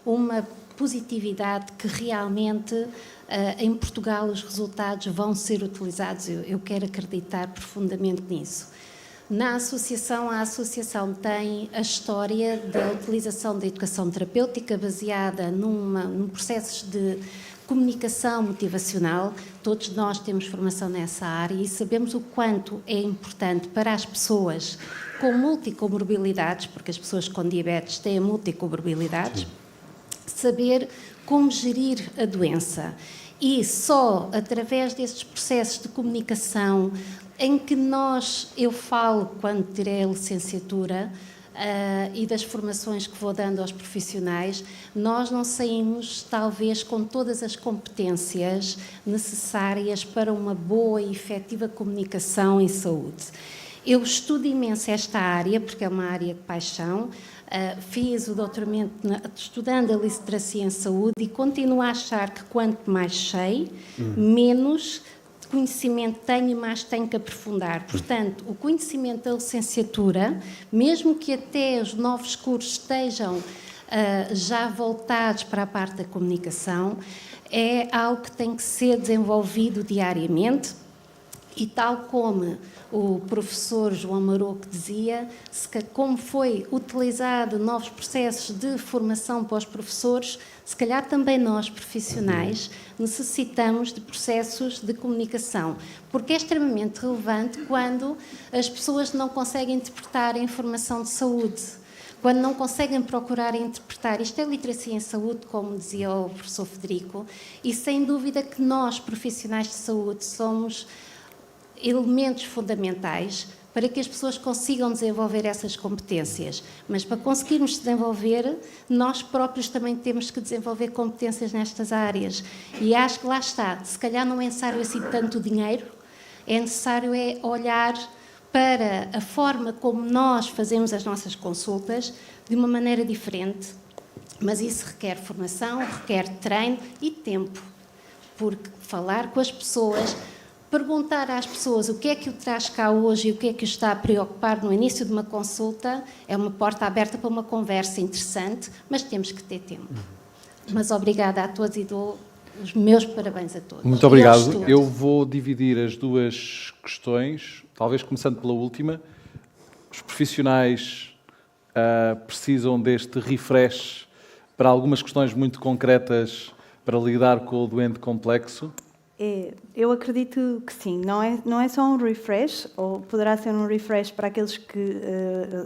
uma positividade que realmente em Portugal os resultados vão ser utilizados. Eu quero acreditar profundamente nisso. Na associação, a associação tem a história da utilização da educação terapêutica baseada num processo de comunicação motivacional. Todos nós temos formação nessa área e sabemos o quanto é importante para as pessoas com multicomorbilidades, porque as pessoas com diabetes têm multicomorbilidades, saber como gerir a doença. E só através destes processos de comunicação em que eu falo quando tirei a licenciatura e das formações que vou dando aos profissionais, nós não saímos, talvez, com todas as competências necessárias para uma boa e efetiva comunicação em saúde. Eu estudo imenso esta área, porque é uma área de paixão. Fiz o doutoramento estudando a literacia em saúde e continuo a achar que quanto mais sei, menos conhecimento tenho e mais tenho que aprofundar. Portanto, o conhecimento da licenciatura, mesmo que até os novos cursos estejam já voltados para a parte da comunicação, é algo que tem que ser desenvolvido diariamente. E tal como o professor João Maroco dizia, como foi utilizado novos processos de formação para os professores, se calhar também nós, profissionais, necessitamos de processos de comunicação, porque é extremamente relevante quando as pessoas não conseguem interpretar a informação de saúde, quando não conseguem procurar interpretar. Isto é literacia em saúde, como dizia o professor Federico, e sem dúvida que nós, profissionais de saúde, somos elementos fundamentais para que as pessoas consigam desenvolver essas competências. Mas para conseguirmos desenvolver, nós próprios também temos que desenvolver competências nestas áreas. E acho que lá está, se calhar não é necessário assim tanto dinheiro, é necessário olhar para a forma como nós fazemos as nossas consultas de uma maneira diferente, mas isso requer formação, requer treino e tempo, porque falar com as pessoas, perguntar às pessoas o que é que o traz cá hoje e o que é que o está a preocupar no início de uma consulta é uma porta aberta para uma conversa interessante, mas temos que ter tempo. Mas obrigada a todos e dou os meus parabéns a todos. Muito obrigado. Eu vou dividir as duas questões, talvez começando pela última. Os profissionais precisam deste refresh para algumas questões muito concretas para lidar com o doente complexo. Eu acredito que sim, não é só um refresh, ou poderá ser um refresh para aqueles que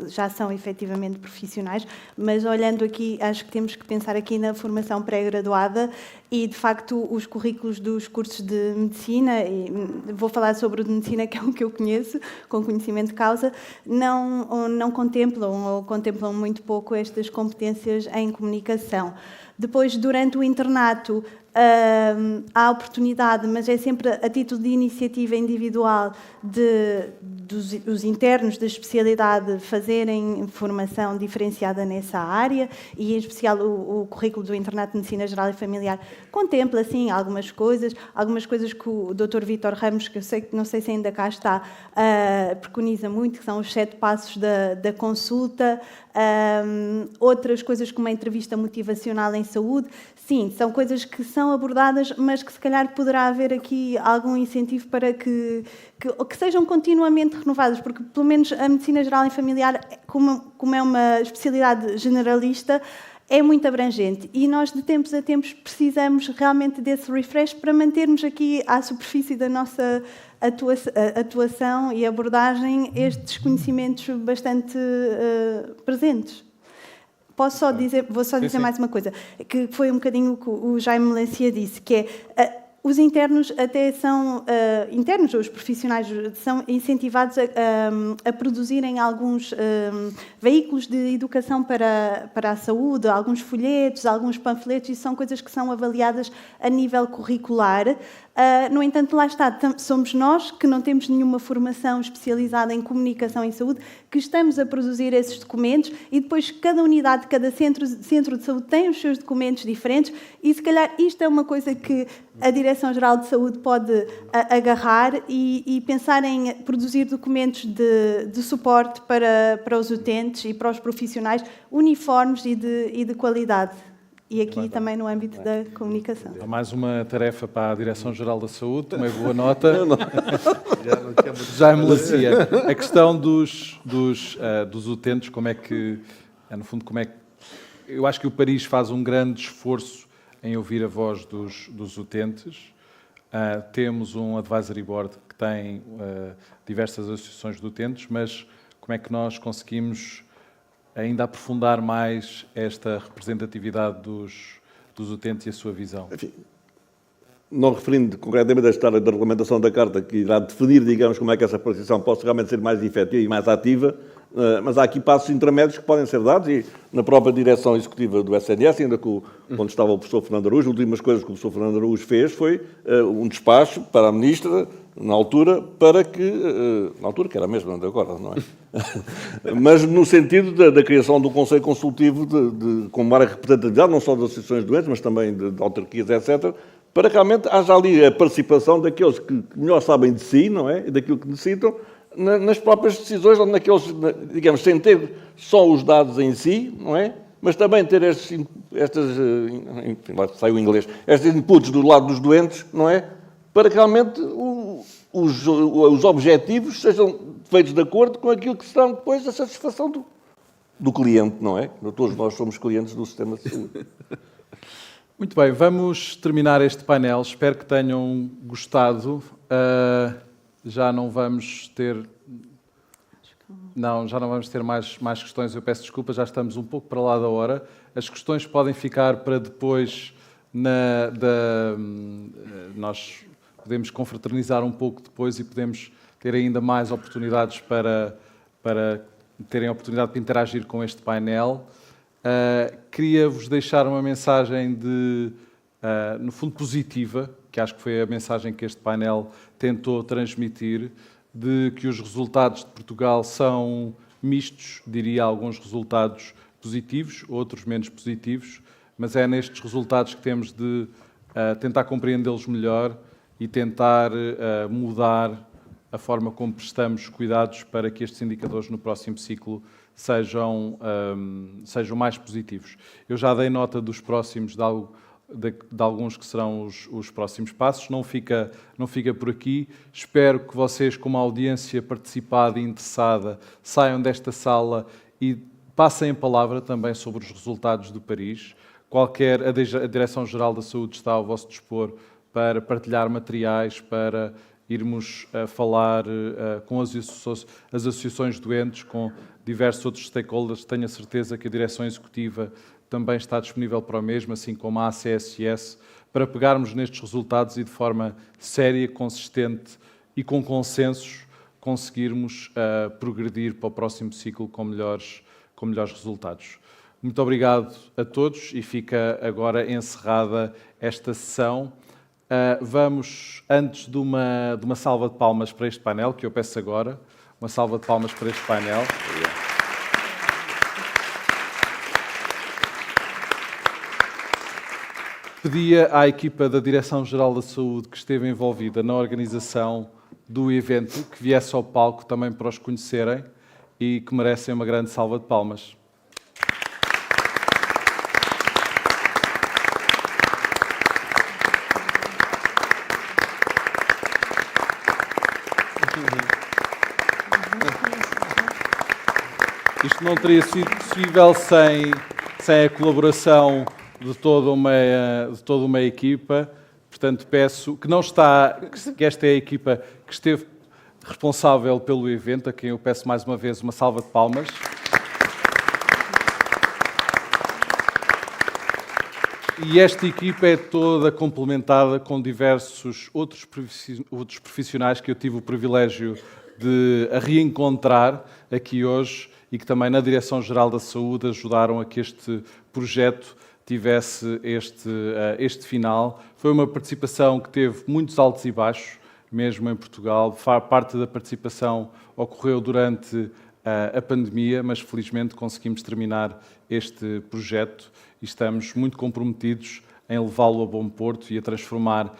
já são efetivamente profissionais, mas olhando aqui, acho que temos que pensar aqui na formação pré-graduada e, de facto, os currículos dos cursos de medicina, e vou falar sobre o de medicina, que é o que eu conheço, com conhecimento de causa, não contemplam ou contemplam muito pouco estas competências em comunicação. Depois, durante o internato, há oportunidade, mas é sempre a título de iniciativa individual dos internos da especialidade fazerem formação diferenciada nessa área e, em especial, o currículo do Internato de Medicina Geral e Familiar contempla, sim, algumas coisas que o Dr. Vítor Ramos, que não sei se ainda cá está, preconiza muito, que são os 7 passos da consulta, outras coisas como a entrevista motivacional em saúde. Sim, são coisas que são abordadas, mas que se calhar poderá haver aqui algum incentivo para que sejam continuamente renovadas, porque pelo menos a medicina geral e familiar, como é uma especialidade generalista, é muito abrangente e nós, de tempos a tempos, precisamos realmente desse refresh para mantermos aqui à superfície da nossa atuação e abordagem estes conhecimentos bastante presentes. Vou só dizer mais uma coisa, que foi um bocadinho o que o Jaime Melancia disse, que é... Os internos até são, internos, os profissionais são incentivados a produzirem alguns veículos de educação para a saúde, alguns folhetos, alguns panfletos, e são coisas que são avaliadas a nível curricular. No entanto, lá está, somos nós que não temos nenhuma formação especializada em comunicação em saúde, que estamos a produzir esses documentos e depois cada unidade, cada centro de saúde tem os seus documentos diferentes e se calhar isto é uma coisa que a Direção-Geral de Saúde pode agarrar e pensar em produzir documentos de suporte para os utentes e para os profissionais uniformes e de qualidade. E aqui também no âmbito da comunicação. Há mais uma tarefa para a Direção-Geral da Saúde, uma boa nota. Já me Melancia. A questão dos utentes, como é que, no fundo, eu acho que o Paris faz um grande esforço em ouvir a voz dos utentes. Temos um Advisory Board que tem diversas associações de utentes, mas como é que nós conseguimos ainda aprofundar mais esta representatividade dos utentes e a sua visão? Enfim, não referindo concretamente a história da regulamentação da Carta, que irá definir, digamos, como é que essa participação possa realmente ser mais efetiva e mais ativa, mas há aqui passos intermédios que podem ser dados e na própria direção executiva do SNS, ainda onde estava o professor Fernando Araújo, as últimas coisas que o professor Fernando Araújo fez foi um despacho para a Ministra, na altura, para que... na altura, que era a mesma de agora, não é? Mas no sentido da criação do Conselho Consultivo com maior representatividade, não só das associações de doentes, mas também de autarquias, etc., para que realmente haja ali a participação daqueles que melhor sabem de si, não é? E daquilo que necessitam, nas próprias decisões, ou naqueles, digamos, sem ter só os dados em si, não é? Mas também ter estes inputs do lado dos doentes, não é? Para que realmente os objetivos sejam feitos de acordo com aquilo que será depois a satisfação do cliente, não é? Todos nós somos clientes do sistema de saúde. Muito bem, vamos terminar este painel. Espero que tenham gostado. Já não vamos ter mais questões. Eu peço desculpa, já estamos um pouco para lá da hora. As questões podem ficar para depois. Nós podemos confraternizar um pouco depois e podemos ter ainda mais oportunidades para terem a oportunidade de interagir com este painel. Queria-vos deixar uma mensagem no fundo, positiva, que acho que foi a mensagem que este painel tentou transmitir, de que os resultados de Portugal são mistos, diria alguns resultados positivos, outros menos positivos, mas é nestes resultados que temos de tentar compreendê-los melhor e tentar mudar a forma como prestamos cuidados para que estes indicadores no próximo ciclo sejam mais positivos. Eu já dei nota dos próximos, de alguns que serão os próximos passos, não fica por aqui. Espero que vocês, como audiência participada e interessada, saiam desta sala e passem a palavra também sobre os resultados do Paris. A Direção-Geral da Saúde está ao vosso dispor para partilhar materiais, para irmos falar com as associações de doentes, com diversos outros stakeholders. Tenho a certeza que a Direção Executiva também está disponível para o mesmo, assim como a ACSS, para pegarmos nestes resultados e de forma séria, consistente e com consensos conseguirmos progredir para o próximo ciclo com melhores resultados. Muito obrigado a todos e fica agora encerrada esta sessão. Vamos, antes de uma salva de palmas para este painel, que eu peço agora, uma salva de palmas para este painel. Pedia à equipa da Direção-Geral da Saúde que esteve envolvida na organização do evento que viesse ao palco também para os conhecerem e que merecem uma grande salva de palmas. Isto não teria sido possível sem a colaboração de toda uma equipa. Portanto, peço que não está, que esta é a equipa que esteve responsável pelo evento, a quem eu peço mais uma vez uma salva de palmas. E esta equipa é toda complementada com diversos outros profissionais que eu tive o privilégio de reencontrar aqui hoje e que também na Direção-Geral da Saúde ajudaram a que este projeto tivesse este final. Foi uma participação que teve muitos altos e baixos, mesmo em Portugal. Parte da participação ocorreu durante a pandemia, mas felizmente conseguimos terminar este projeto e estamos muito comprometidos em levá-lo a bom porto e a transformar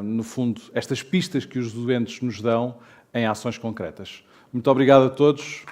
no fundo, estas pistas que os doentes nos dão em ações concretas. Muito obrigado a todos.